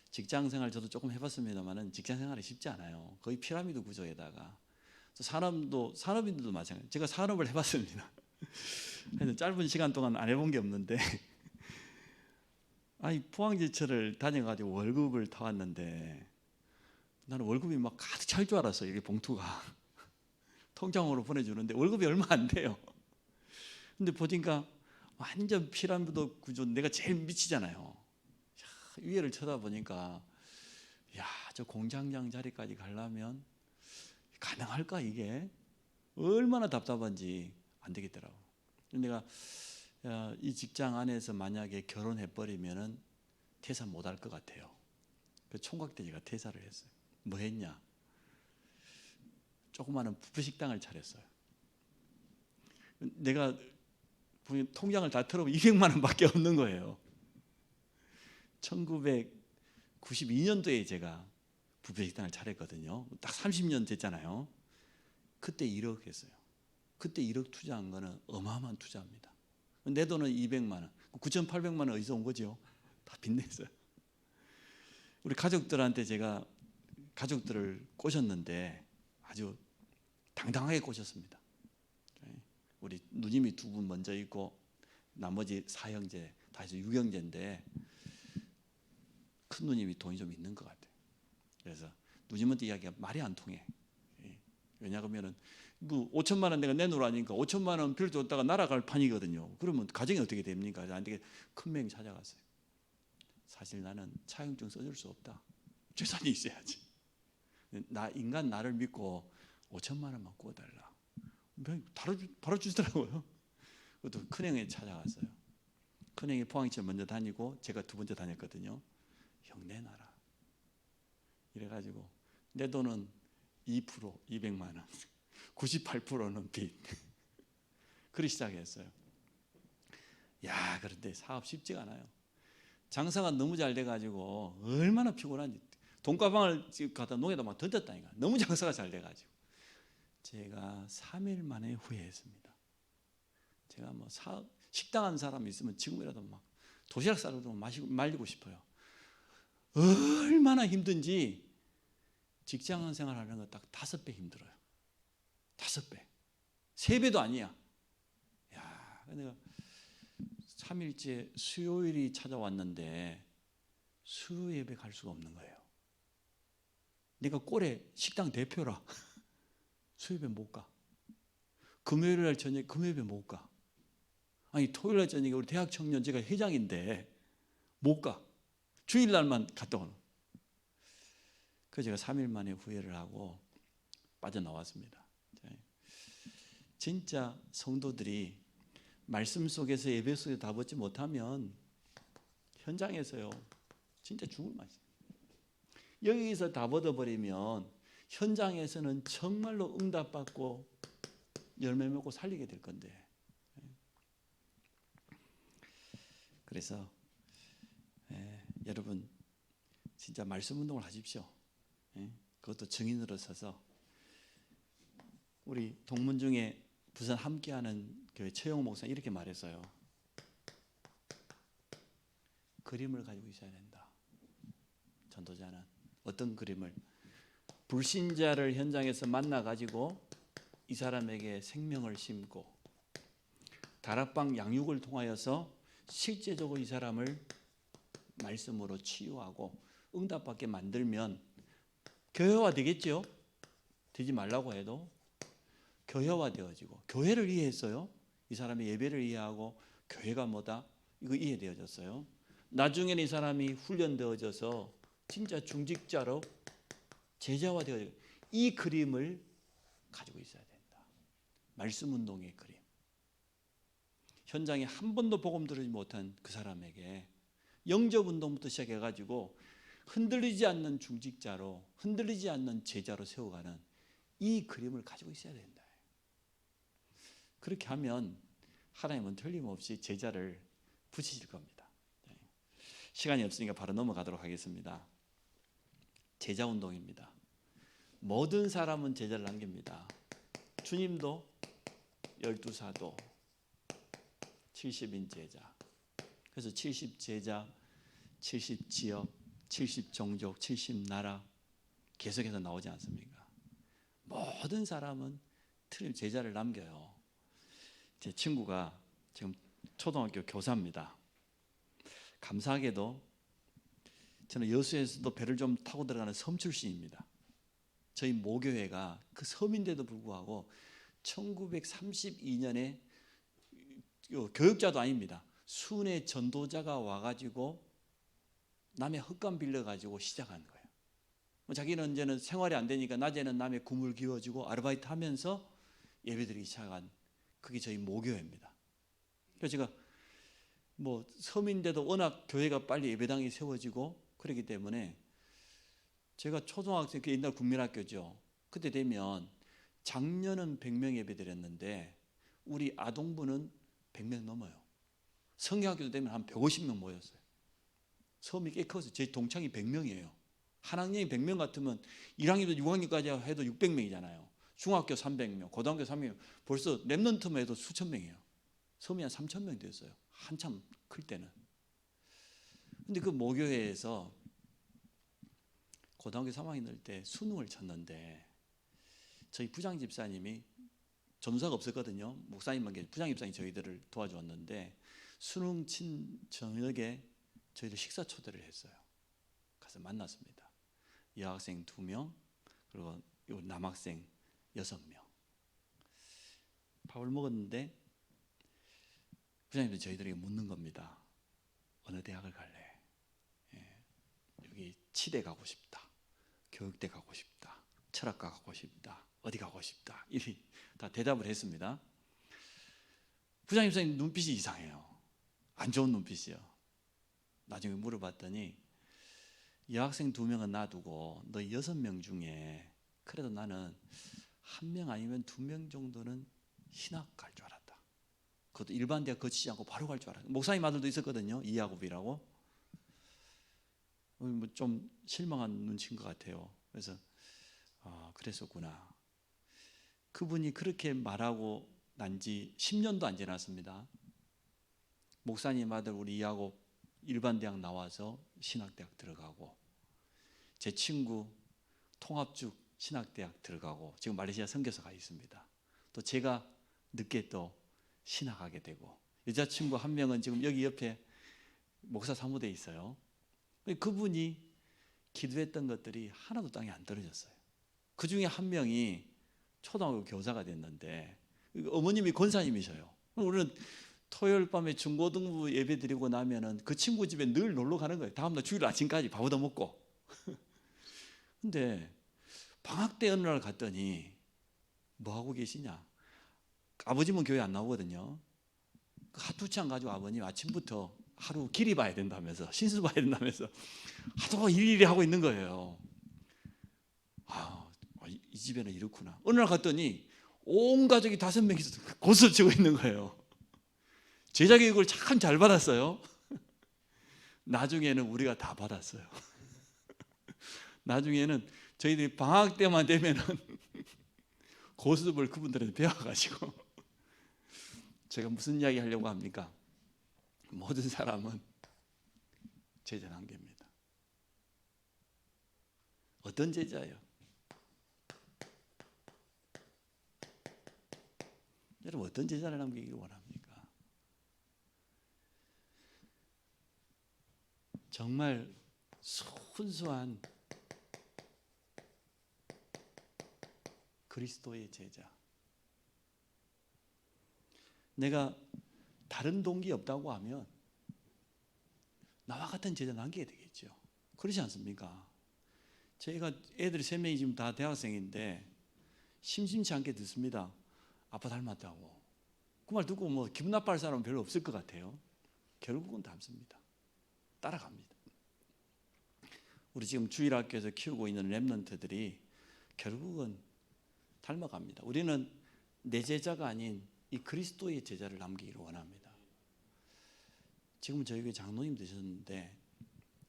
[SPEAKER 1] 직장생활 저도 조금 해봤습니다만은 직장생활이 쉽지 않아요. 거의 피라미드 구조에다가 산업인들도 마찬가지. 제가 산업을 해봤습니다. 짧은 시간 동안 안 해본 게 없는데 포항지철을 다녀가지고 월급을 타왔는데 나는 월급이 막 가득 찰 줄 알았어요. 이게 봉투가 통장으로 보내주는데 월급이 얼마 안 돼요. 근데 보니까 완전 피라미드 구조, 내가 제일 미치잖아요. 위에를 쳐다보니까 저 공장장 자리까지 가려면 가능할까 이게? 얼마나 답답한지 안 되겠더라고. 내가 이 직장 안에서 만약에 결혼해버리면은 퇴사 못할 것 같아요. 그 총각 때 제가 퇴사를 했어요. 뭐 했냐? 조그마한 뷔페식당을 차렸어요. 내가 통장을 다 털어보면 200만 원밖에 없는 거예요. 1992년도에 제가 뷔페식당을 차렸거든요. 딱 30년 됐잖아요. 그때 1억 했어요. 그때 1억 투자한 거는 어마어마한 투자입니다. 내 돈은 200만 원, 9,800만 원 어디서 온 거죠? 다 빚냈어요. 우리 가족들한테 제가 가족들을 꼬셨는데 아주 당당하게 꼬셨습니다. 우리 누님이 2분 먼저 있고 나머지 4형제 다 해서 6형제인데 큰 누님이 돈이 좀 있는 것 같아요. 그래서 누님한테 이야기가 말이 안 통해. 왜냐하면 뭐 5천만 원 내가 내놓으라니까 5천만 원 빌려줬다가 날아갈 판이거든요. 그러면 가정이 어떻게 됩니까? 안 되게 큰 맹 찾아갔어요. 사실 나는 차용증 써줄 수 없다. 재산이 있어야지. 인간 나를 믿고 5천만 원만 구워달라. 바로 주더라고요. 그것도 큰형에 찾아갔어요. 큰형이 포항지철 먼저 다니고 제가 2번째 다녔거든요. 형 내놔라. 이래가지고 내 돈은 2%, 200만 원, 98%는 빚. 그렇게 시작했어요. 그런데 사업 쉽지가 않아요. 장사가 너무 잘 돼가지고 얼마나 피곤한지. 돈가방을 갖다 농에다 막 던졌다니까. 너무 장사가 잘 돼가지고 제가 3일 만에 후회했습니다. 제가 뭐 식당 한 사람 있으면 지금이라도 막 도시락 싸고 마시고 말리고 싶어요. 얼마나 힘든지 직장 생활하는 거 딱 5배 힘들어요. 5배. 3배도 아니야. 내가 3일째 수요일이 찾아왔는데 수요 예배 갈 수가 없는 거예요. 내가 꼴에 식당 대표라. 수요 예배 못 가. 금요일 날 저녁에 금요 예배 못 가. 토요일 날 저녁에 우리 대학 청년 제가 회장인데 못 가. 주일날만 갔다 오는. 그래서 제가 3일 만에 후회를 하고 빠져나왔습니다. 진짜 성도들이 말씀 속에서 예배 속에 다 벗지 못하면 현장에서요 진짜 죽을 맛이에요. 여기서 다 벗어버리면 현장에서는 정말로 응답받고 열매 맺고 살리게 될 건데. 그래서 여러분 진짜 말씀 운동을 하십시오. 그것도 증인으로 서서 우리 동문 중에 부산 함께하는 교회 최영 목사 이렇게 말했어요. 그림을 가지고 있어야 된다. 전도자는 어떤 그림을? 불신자를 현장에서 만나 가지고 이 사람에게 생명을 심고 다락방 양육을 통하여서 실제적으로 이 사람을 말씀으로 치유하고 응답받게 만들면 교회화 되겠죠? 되지 말라고 해도 교회화 되어지고, 교회를 이해했어요. 이 사람의 예배를 이해하고 교회가 뭐다? 이거 이해되어졌어요. 나중에는 이 사람이 훈련되어져서 진짜 중직자로 제자화 되어지고, 이 그림을 가지고 있어야 된다. 말씀 운동의 그림. 현장에 한 번도 복음 들으지 못한 그 사람에게 영접 운동부터 시작해가지고 흔들리지 않는 중직자로, 흔들리지 않는 제자로 세워가는 이 그림을 가지고 있어야 된다. 그렇게 하면 하나님은 틀림없이 제자를 붙이실 겁니다. 시간이 없으니까 바로 넘어가도록 하겠습니다. 제자 운동입니다. 모든 사람은 제자를 남깁니다. 주님도 12사도 70인 제자. 그래서 70제자, 70지역, 70종족, 70나라 계속해서 나오지 않습니까? 모든 사람은 틀림 제자를 남겨요. 제 친구가 지금 초등학교 교사입니다. 감사하게도 저는 여수에서도 배를 좀 타고 들어가는 섬 출신입니다. 저희 모교회가 그 섬인데도 불구하고 1932년에 교육자도 아닙니다. 순회 전도자가 와가지고 남의 흙감 빌려가지고 시작한 거예요. 자기는 이제는 생활이 안 되니까 낮에는 남의 굼을 기워주고 아르바이트 하면서 예배드리기 시작한 그게 저희 모교회입니다. 그래서 제가 뭐 섬인데도 워낙 교회가 빨리 예배당이 세워지고 그렇기 때문에 제가 초등학생, 그 옛날 국민학교죠. 그때 되면 작년은 100명 예배드렸는데 우리 아동부는 100명 넘어요. 성경학교도 되면 한 150명 모였어요. 섬이 꽤 커서 제 동창이 100명이에요. 한 학년이 100명 같으면 1학년부터 6학년까지 해도 600명이잖아요. 중학교 300명, 고등학교 300명, 벌써 랩넌트만 해도 수천 명이에요. 섬이 한 3,000명 됐어요. 한참 클 때는. 근데 그 모교회에서 고등학교 3학년 될 때 수능을 쳤는데 저희 부장 집사님이 전도사가 없었거든요. 목사님만 계시 부장 집사님이 저희들을 도와주었는데 수능 친 저녁에 저희를 식사 초대를 했어요. 가서 만났습니다. 여학생 2명 그리고 남학생 6명. 밥을 먹었는데 부장님도 저희들에게 묻는 겁니다. 어느 대학을 갈래? 여기 치대 가고 싶다. 교육대 가고 싶다. 철학과 가고 싶다. 어디 가고 싶다. 이렇게 다 대답을 했습니다. 부장님 눈빛이 이상해요. 안 좋은 눈빛이요. 나중에 물어봤더니 여학생 2명은 놔두고 너 6명 중에 그래도 나는 1명 아니면 2명 정도는 신학 갈 줄 알았다. 그것도 일반 대학 거치지 않고 바로 갈 줄 알았다. 목사님 아들도 있었거든요. 이야곱이라고. 뭐 좀 실망한 눈치인 것 같아요. 그래서 그랬었구나. 그분이 그렇게 말하고 난 지 10년도 안 지났습니다. 목사님 아들 우리 이야곱 일반 대학 나와서 신학대학 들어가고 제 친구 통합죽 신학대학 들어가고 지금 말레이시아 선교사 가 있습니다. 또 제가 늦게 또 신학하게 되고 여자친구 한 명은 지금 여기 옆에 목사 사무대에 있어요. 그분이 기도했던 것들이 하나도 땅에 안 떨어졌어요. 그 중에 한 명이 초등학교 교사가 됐는데 어머님이 권사님이셔요. 우리는 토요일 밤에 중고등부 예배 드리고 나면은 그 친구 집에 늘 놀러 가는 거예요. 다음날 주일 아침까지 밥 얻어 먹고. 근데 방학 때 어느 날 갔더니 뭐 하고 계시냐? 아버지는 교회 안 나오거든요. 하도 안 가지고 아버님 아침부터 하루 길이 봐야 된다면서, 신수 봐야 된다면서 하도 일일이 하고 있는 거예요. 이 집에는 이렇구나. 어느 날 갔더니 온 가족이 5명이서 고스를 치고 있는 거예요. 제자 교육을 참 잘 받았어요. 나중에는 우리가 다 받았어요. 나중에는 저희들이 방학 때만 되면은 고스톱을 그분들한테 배워가지고, 제가 무슨 이야기 하려고 합니까? 모든 사람은 제자 단계입니다. 어떤 제자예요? 여러분 어떤 제자를 남기길 원합니까? 정말 순수한 그리스도의 제자. 내가 다른 동기 없다고 하면 나와 같은 제자 남겨야 되겠죠. 그렇지 않습니까? 저희가 애들이 3명이 지금 다 대학생인데 심심치 않게 듣습니다. 아빠 닮았다고. 그 말 듣고 뭐 기분 나빠할 사람은 별로 없을 것 같아요. 결국은 닮습니다. 따라갑니다. 우리 지금 주일학교에서 키우고 있는 렘넌트들이 결국은 닮아갑니다. 우리는 내 제자가 아닌 이 그리스도의 제자를 남기기를 원합니다. 지금은 저희 교회 장로님 되셨는데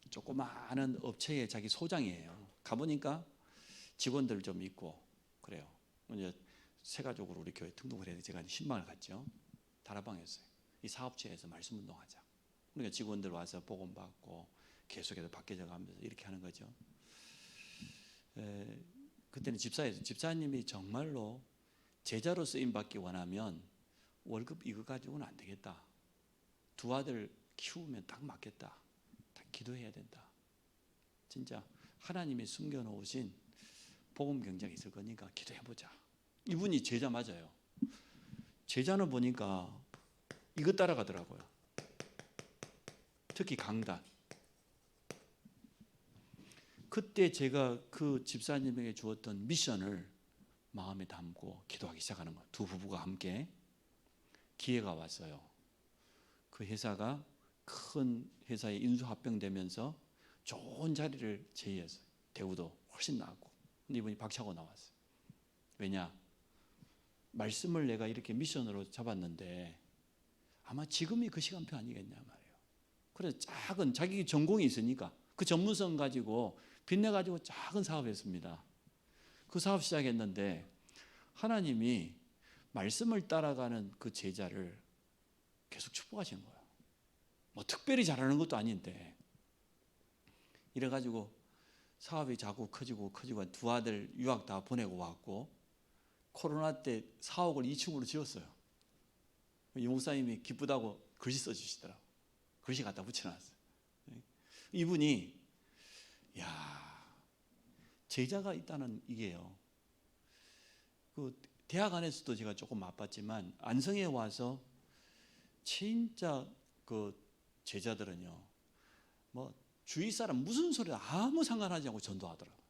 [SPEAKER 1] 조그마한 업체의 자기 소장이에요. 가보니까 직원들 좀 있고 그래요. 이제 새 가족으로 우리 교회 등록을 해서 제가 신방을 갔죠. 다락방이었어요. 이 사업체에서 말씀 운동하자. 그러니까 직원들 와서 복음 받고 계속해서 바뀌어 가면서 이렇게 하는 거죠. 그때는 집사예요. 집사님이 정말로 제자로 쓰임 받기 원하면 월급 이거 가지고는 안 되겠다. 2 아들 키우면 딱 맞겠다. 딱 기도해야 된다. 진짜 하나님이 숨겨놓으신 복음 경쟁이 있을 거니까 기도해보자. 이분이 제자 맞아요. 제자는 보니까 이거 따라가더라고요. 특히 강단. 그때 제가 그 집사님에게 주었던 미션을 마음에 담고 기도하기 시작하는 거예요. 2 부부가 함께. 기회가 왔어요. 그 회사가 큰 회사에 인수합병되면서 좋은 자리를 제의했어요. 대우도 훨씬 나았고. 근데 이분이 박차고 나왔어요. 왜냐? 말씀을 내가 이렇게 미션으로 잡았는데 아마 지금이 그 시간표 아니겠냐 말이에요. 그래서 작은 자기 전공이 있으니까 그 전문성 가지고 빚내 가지고 작은 사업했습니다. 그 사업 시작했는데 하나님이 말씀을 따라가는 그 제자를 계속 축복하시는 거예요. 뭐 특별히 잘하는 것도 아닌데 이래가지고 사업이 자꾸 커지고 2 아들 유학 다 보내고 왔고 코로나 때 4억을 2층으로 지었어요. 이 목사님이 기쁘다고 글씨 써주시더라고요. 글씨 갖다 붙여놨어요. 이분이 제자가 있다는 이게요. 그 대학 안에서도 제가 조금 맛봤지만 안성에 와서 진짜 그 제자들은요, 뭐 주위 사람 무슨 소리 아무 상관하지 않고 전도하더라고요.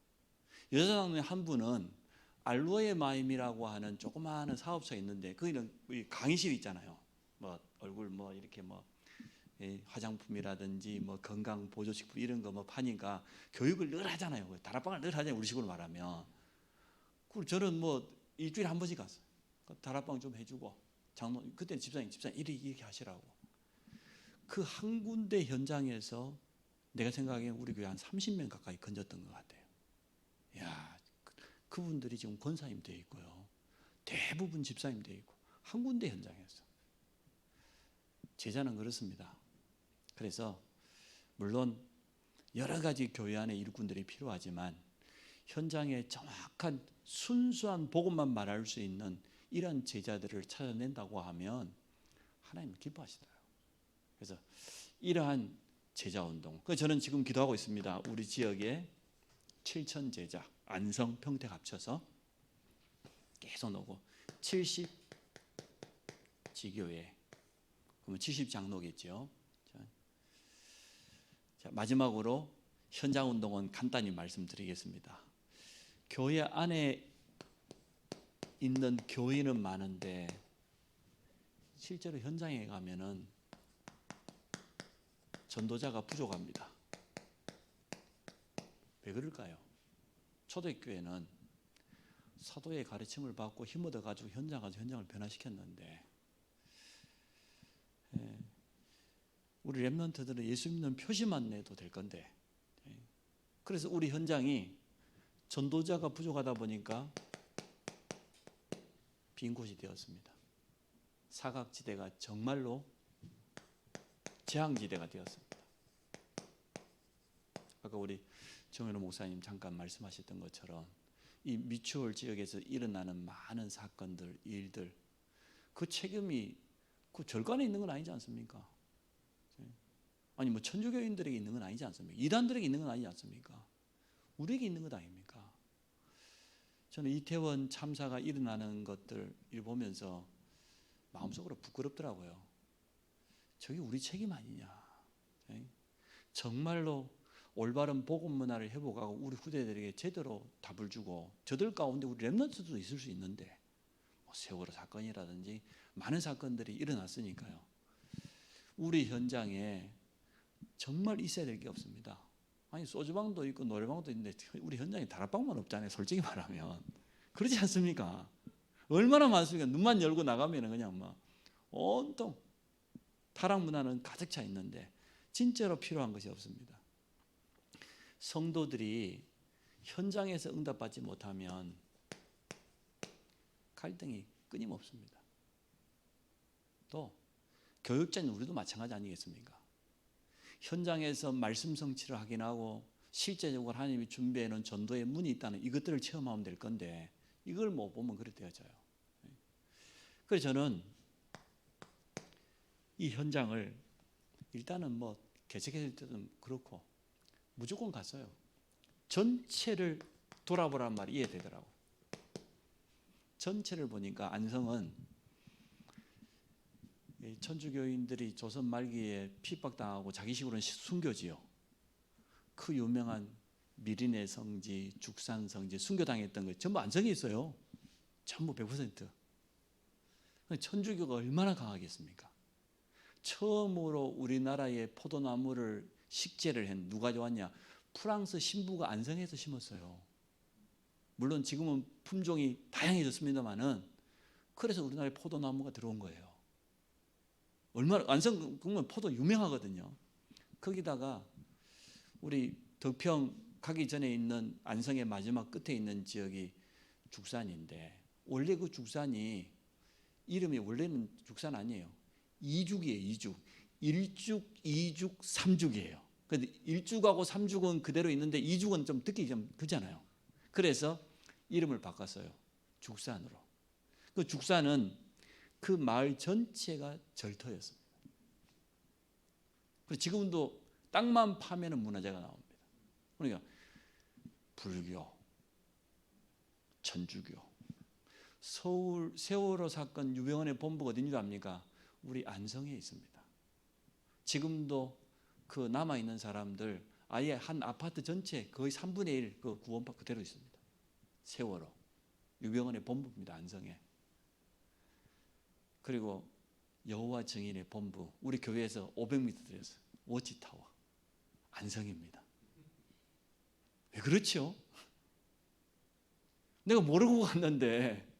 [SPEAKER 1] 여자장로님 한 분은 알로에 마임이라고 하는 조그마한 사업소가 있는데 거기는 강의실 있잖아요. 뭐 얼굴 뭐 이렇게 뭐 화장품이라든지 뭐 건강 보조식품 이런 거 뭐 파니까 교육을 늘 하잖아요. 다락방을 늘 하잖아요. 우리 식으로 말하면. 그리고 저는 뭐 일주일에 한 번씩 갔어요. 다락방 좀 해주고 장로 그때는 집사님 이렇게 하시라고. 그 한 군데 현장에서 내가 생각하기엔 우리 교회 한 30명 가까이 건졌던 것 같아요. 그분들이 지금 권사님 되어 있고요. 대부분 집사님 되어 있고 한 군데 현장에서. 제자는 그렇습니다. 그래서 물론 여러 가지 교회 안에 일꾼들이 필요하지만 현장에 정확한 순수한 복음만 말할 수 있는 이런 제자들을 찾아낸다고 하면 하나님은 기뻐하시더라고요. 그래서 이러한 제자운동, 저는 지금 기도하고 있습니다. 우리 지역에 7,000 제자, 안성, 평택 합쳐서 계속 오고 70 지교회, 그러면 70 장로겠죠. 자, 마지막으로 현장운동은 간단히 말씀드리겠습니다. 교회 안에 있는 교인은 많은데 실제로 현장에 가면은 전도자가 부족합니다. 왜 그럴까요? 초대교회는 사도의 가르침을 받고 힘 얻어가지고 현장 가서 현장을 변화시켰는데, 우리 렘넌트들은 예수 믿는 표시만 내도 될 건데, 그래서 우리 현장이 전도자가 부족하다 보니까 빈 곳이 되었습니다. 사각지대가 정말로 재앙지대가 되었습니다. 아까 우리 정현호 목사님 잠깐 말씀하셨던 것처럼 이 미추홀 지역에서 일어나는 많은 사건들, 일들, 그 책임이 그 절간에 있는 건 아니지 않습니까? 아니 뭐 천주교인들에게 있는 건 아니지 않습니까? 이단들에게 있는 건 아니지 않습니까? 우리에게 있는 것 아닙니까? 저는 이태원 참사가 일어나는 것들을 보면서 마음속으로 부끄럽더라고요. 저게 우리 책임 아니냐. 정말로 올바른 복음 문화를 회복하고 우리 후대들에게 제대로 답을 주고, 저들 가운데 우리 렘넌트도 있을 수 있는데, 뭐 세월호 사건이라든지 많은 사건들이 일어났으니까요. 우리 현장에 정말 있어야 될 게 없습니다. 아니 소주방도 있고 노래방도 있는데 우리 현장에 다락방만 없잖아요. 솔직히 말하면 그렇지 않습니까? 얼마나 많습니까? 눈만 열고 나가면 그냥 막 온통 타락 문화는 가득 차 있는데 진짜로 필요한 것이 없습니다. 성도들이 현장에서 응답받지 못하면 갈등이 끊임없습니다. 또 교육자인 우리도 마찬가지 아니겠습니까? 현장에서 말씀 성취를 확인하고 실제적으로 하나님이 준비해 놓은 전도의 문이 있다는 이것들을 체험하면 될 건데, 이걸 못 보면 그렇게 되어져요. 그래서 저는 이 현장을 일단은 뭐 개척했을 때도 그렇고 무조건 갔어요. 전체를 돌아보란 말이 이해되더라고. 전체를 보니까 안성은 천주교인들이 조선 말기에 핍박당하고 자기식으로는 순교지요. 그 유명한 미린의 성지, 죽산 성지, 순교당했던 거 전부 안성에 있어요. 전부 100%. 천주교가 얼마나 강하겠습니까? 처음으로 우리나라에 포도나무를 식재를 한 누가 좋았냐? 프랑스 신부가 안성에서 심었어요. 물론 지금은 품종이 다양해졌습니다만은 그래서 우리나라에 포도나무가 들어온 거예요. 얼마나 안성 그러면 포도 유명하거든요. 거기다가 우리 덕평 가기 전에 있는 안성의 마지막 끝에 있는 지역이 죽산인데, 원래 그 죽산이 이름이 원래는 죽산 아니에요. 이죽이에요. 이죽. 1죽, 2죽, 3죽이에요. 근데 1죽하고 3죽은 그대로 있는데 2죽은 좀 듣기 좀 그렇잖아요. 그래서 이름을 바꿨어요. 죽산으로. 그 죽산은 그 마을 전체가 절터였습니다. 그래서 지금도 땅만 파면은 문화재가 나옵니다. 그러니까 불교, 천주교, 서울 세월호 사건 유병헌의 본부가 어딘 줄 압니까? 우리 안성에 있습니다. 지금도 그 남아있는 사람들 아예 한 아파트 전체 거의 3분의 1 그 구원파 그대로 있습니다. 세월호 유병헌의 본부입니다. 안성에. 그리고 여호와 증인의 본부 우리 교회에서 500m 들였어요. 워치타워 안성입니다. 왜 그렇죠? 내가 모르고 갔는데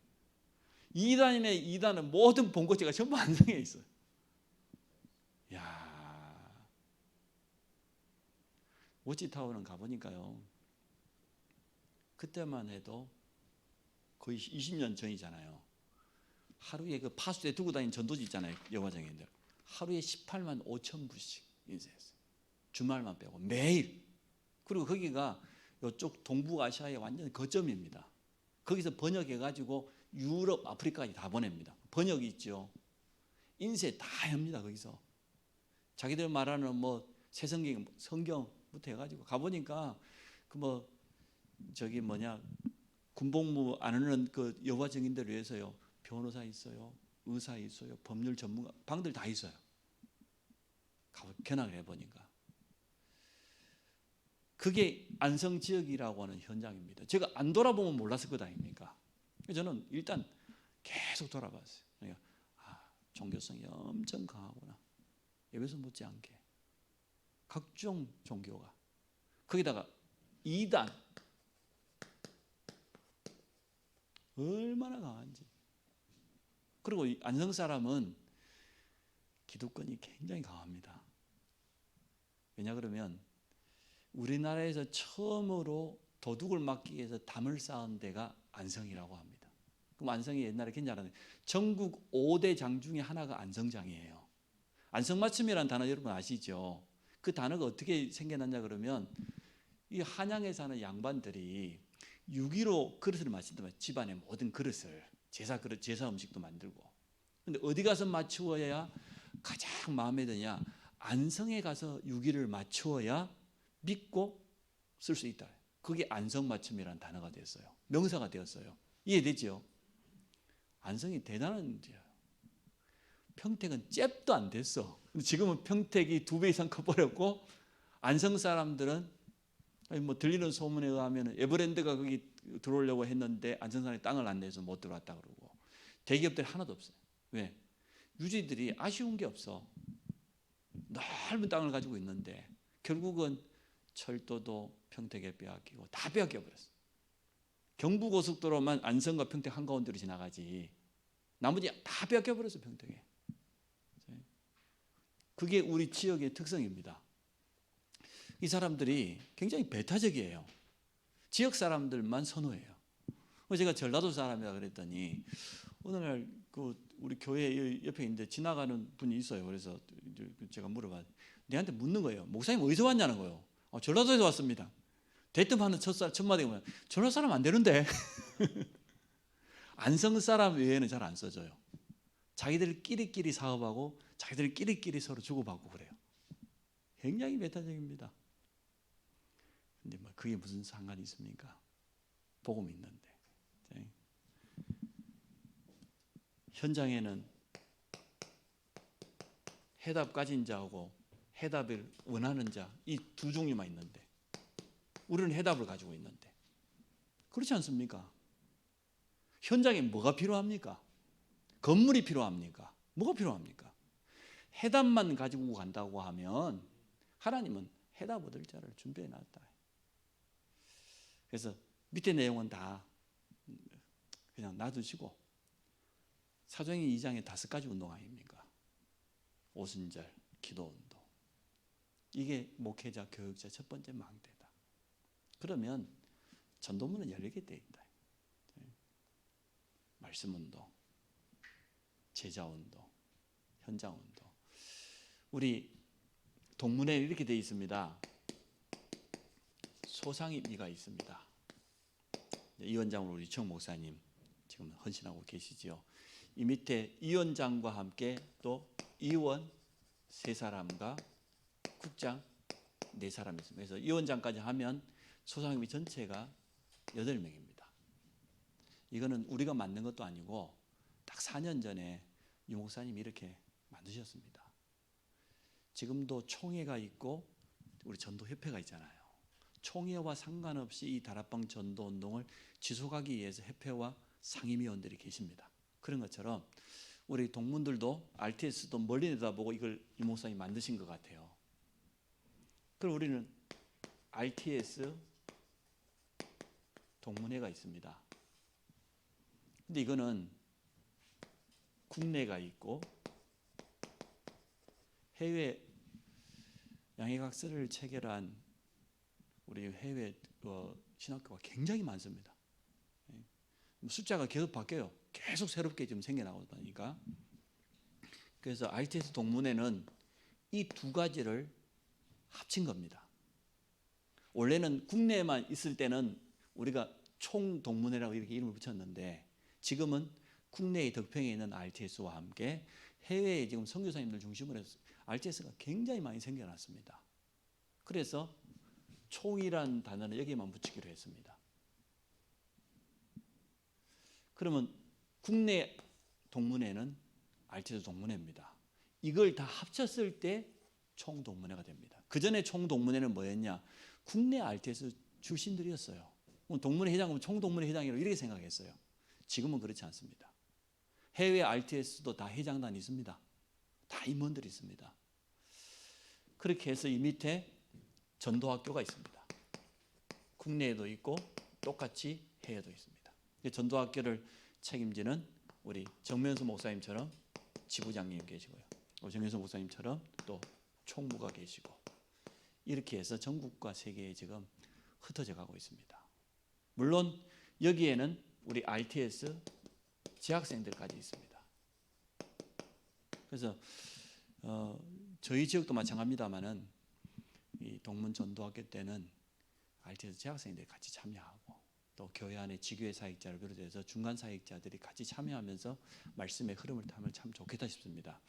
[SPEAKER 1] 이단의 이단은 모든 본거지가 전부 안성에 있어요. 야, 워치타워는 가보니까요. 그때만 해도 거의 20년 전이잖아요. 하루에 그 파수대 두고 다니는 전도지 있잖아요. 여과장인들 하루에 18만 5천 부씩 인쇄했어요. 주말만 빼고 매일. 그리고 거기가 이쪽 동북아시아의 완전 거점입니다. 거기서 번역해가지고 유럽, 아프리카까지 다 보냅니다. 번역이 있죠. 인쇄 다 합니다. 거기서 자기들 말하는 뭐 새성경, 성경부터 해가지고 가보니까 그 뭐 저기 뭐냐 군복무 안 하는 그 여호와 증인들 위해서요. 변호사 있어요, 의사 있어요, 법률 전문가 방들 다 있어요. 견학을 해보니까 그게 안성 지역이라고 하는 현장입니다. 제가 안 돌아보면 몰랐을 것 아닙니까? 저는 일단 계속 돌아봤어요. 그러니까 종교성이 엄청 강하구나. 에베소 못지않게 각종 종교가, 거기다가 이단 얼마나 강한지. 그리고 안성 사람은 기독권이 굉장히 강합니다. 왜냐 그러면 우리나라에서 처음으로 도둑을 막기 위해서 담을 쌓은 데가 안성이라고 합니다. 그럼 안성이 옛날에 괜찮았는데 전국 5대 장 중에 하나가 안성장이에요. 안성맞춤이라는 단어 여러분 아시죠? 그 단어가 어떻게 생겨났냐 그러면 이 한양에 사는 양반들이 6.15 그릇을 마신다면 집안의 모든 그릇을 제사 그릇, 제사 음식도 만들고, 근데 어디 가서 맞추어야 가장 마음에 드냐? 안성에 가서 6.15를 맞추어야 믿고 쓸 수 있다. 그게 안성맞춤이라는 단어가 됐어요. 명사가 되었어요. 이해되죠? 안성이 대단한 데예요. 평택은 잽도 안 됐어. 지금은 평택이 2배 이상 커버렸고, 안성 사람들은 뭐 들리는 소문에 의하면 에버랜드가 거기 들어오려고 했는데 안성 사람이 땅을 안 내서 못 들어왔다 그러고, 대기업들이 하나도 없어요. 왜? 유지들이 아쉬운 게 없어. 넓은 땅을 가지고 있는데 결국은 철도도 평택에 빼앗기고 다 빼앗겨 버렸어. 경부고속도로만 안성과 평택 한가운데로 지나가지 나머지 다 빼앗겨 버렸어, 평택에. 그게 우리 지역의 특성입니다. 이 사람들이 굉장히 배타적이에요. 지역 사람들만 선호해요. 제가 전라도 사람이라 그랬더니 어느 날 우리 교회 옆에 있는데 지나가는 분이 있어요. 그래서 제가 물어봐요. 내한테 묻는 거예요. 목사님 어디서 왔냐는 거예요. 전라도에서 왔습니다. 대뜸하는 첫 마디가 뭐냐? 전라도 사람 안 되는데. 안성 사람 외에는 잘 안 써져요. 자기들끼리 사업하고 자기들끼리 서로 주고받고 그래요. 굉장히 배타적입니다. 근데 뭐 그게 무슨 상관이 있습니까? 복음이 있는데. 현장에는 해답 가진 자하고 해답을 원하는 자, 이 두 종류만 있는데 우리는 해답을 가지고 있는데, 그렇지 않습니까? 현장에 뭐가 필요합니까? 건물이 필요합니까? 뭐가 필요합니까? 해답만 가지고 간다고 하면 하나님은 해답 얻을 자를 준비해 놨다. 그래서 밑에 내용은 다 그냥 놔두시고 사도행전 2장에 5가지 운동 아닙니까? 오순절, 기도운동. 이게 목회자, 교육자 첫 번째 망대다. 그러면 전도문은 열리게 돼 있다. 말씀운동, 제자운동, 현장운동. 우리 동문에 이렇게 되어 있습니다. 소상임의가 있습니다. 이 원장으로 우리 정 목사님 지금 헌신하고 계시지요. 이 밑에 이 원장과 함께 또 이원 3사람과 국장 4사람이 있습니다. 그래서 이 원장까지 하면 소상임의 전체가 8명입니다. 이거는 우리가 만든 것도 아니고 딱 4년 전에 유 목사님이 이렇게 만드셨습니다. 지금도 총회가 있고 우리 전도협회가 있잖아요. 총회와 상관없이 이 다락방 전도운동을 지속하기 위해서 협회와 상임위원들이 계십니다. 그런 것처럼 우리 동문들도 RTS도 멀리 내다보고 이걸 이 목사님이 만드신 것 같아요. 그럼 우리는 RTS 동문회가 있습니다. 근데 이거는 국내가 있고 해외 양해각서를 체결한 우리 해외 신학교가 굉장히 많습니다. 숫자가 계속 바뀌어요. 계속 새롭게 지금 생겨나오니까. 그래서 RTS 동문회는 이 2가지를 합친 겁니다. 원래는 국내에만 있을 때는 우리가 총동문회라고 이렇게 이름을 붙였는데 지금은 국내의 덕평에 있는 RTS와 함께 해외에 지금 선교사님들 중심으로 해서 RTS가 굉장히 많이 생겨났습니다. 그래서 총이란 단어는 여기에만 붙이기로 했습니다. 그러면 국내 동문회는 RTS 동문회입니다. 이걸 다 합쳤을 때 총동문회가 됩니다. 그 전에 총동문회는 뭐였냐? 국내 RTS 출신들이었어요. 동문회 회장은 총동문회 회장이라고 이렇게 생각했어요. 지금은 그렇지 않습니다. 해외 RTS도 다 회장단이 있습니다. 다 임원들이 있습니다. 그렇게 해서 이 밑에 전도학교가 있습니다. 국내에도 있고 똑같이 해외에도 있습니다. 전도학교를 책임지는 우리 정면수 목사님처럼 지부장님 계시고요. 정면수 목사님처럼 또 총무가 계시고, 이렇게 해서 전국과 세계에 지금 흩어져 가고 있습니다. 물론 여기에는 우리 RTS 재학생들까지 있습니다. 그래서 저희 지역도 마찬가지입니다만은 이 동문 전도학교 때는 RTS 재학생들이 같이 참여하고, 또 교회 안에 지교회 사역자를 비롯해서 중간 사역자들이 같이 참여하면서 말씀의 흐름을 타면 참 좋겠다 싶습니다.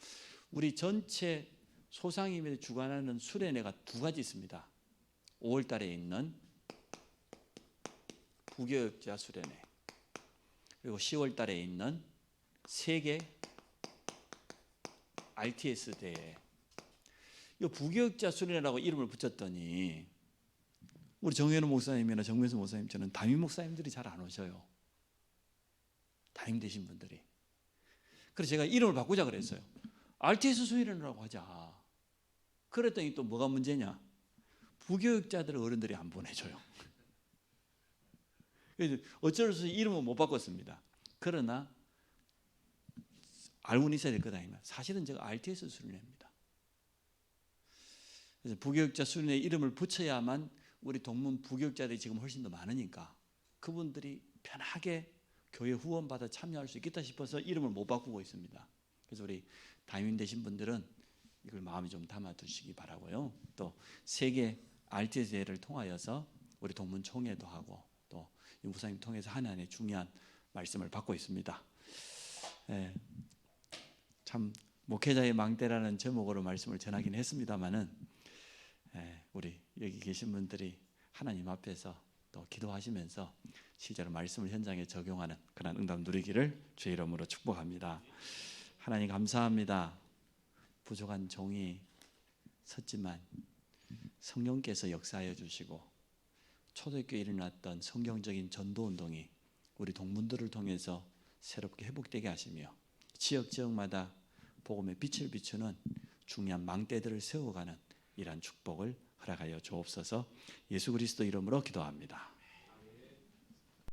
[SPEAKER 1] 우리 전체 소상임에 주관하는 수련회가 두 가지 있습니다. 5월 달에 있는 부교역자 수련회, 그리고 10월 달에 있는 세계 RTS 대회. 이 부교역자 수련회라고 이름을 붙였더니 우리 정현우 목사님이나 정면수 목사님처럼 담임 목사님들이 잘 안 오셔요. 담임 되신 분들이. 그래서 제가 이름을 바꾸자 그랬어요. RTS 수련회라고 하자. 그랬더니 또 뭐가 문제냐? 부교역자들을 어른들이 안 보내줘요. 그래서 어쩔 수 없이 이름은 못 바꿨습니다. 그러나 알고는 있어야 될 거다. 사실은 제가 RTS 수련회입니다. 그래서 부교역자 수련회 이름을 붙여야만 우리 동문 부교역자들이 지금 훨씬 더 많으니까 그분들이 편하게 교회 후원받아 참여할 수 있겠다 싶어서 이름을 못 바꾸고 있습니다. 그래서 우리 담임 되신 분들은 이걸 마음에 좀 담아두시기 바라고요. 또 세계 RTS 대회를 통하여서 우리 동문 총회도 하고, 또 목사님 통해서 하나님의 중요한 말씀을 받고 있습니다. 참 목회자의 망대라는 제목으로 말씀을 전하긴 했습니다만은, 우리 여기 계신 분들이 하나님 앞에서 또 기도하시면서 실제로 말씀을 현장에 적용하는 그런 응답 누리기를 주의 이름으로 축복합니다. 하나님 감사합니다. 부족한 종이 섰지만 성령께서 역사하여 주시고, 초대교회에 일어났던 성경적인 전도운동이 우리 동문들을 통해서 새롭게 회복되게 하시며, 지역마다 복음의 빛을 비추는 중요한 망대들을 세워가는 이러한 축복을 허락하여 주옵소서. 예수 그리스도 이름으로 기도합니다.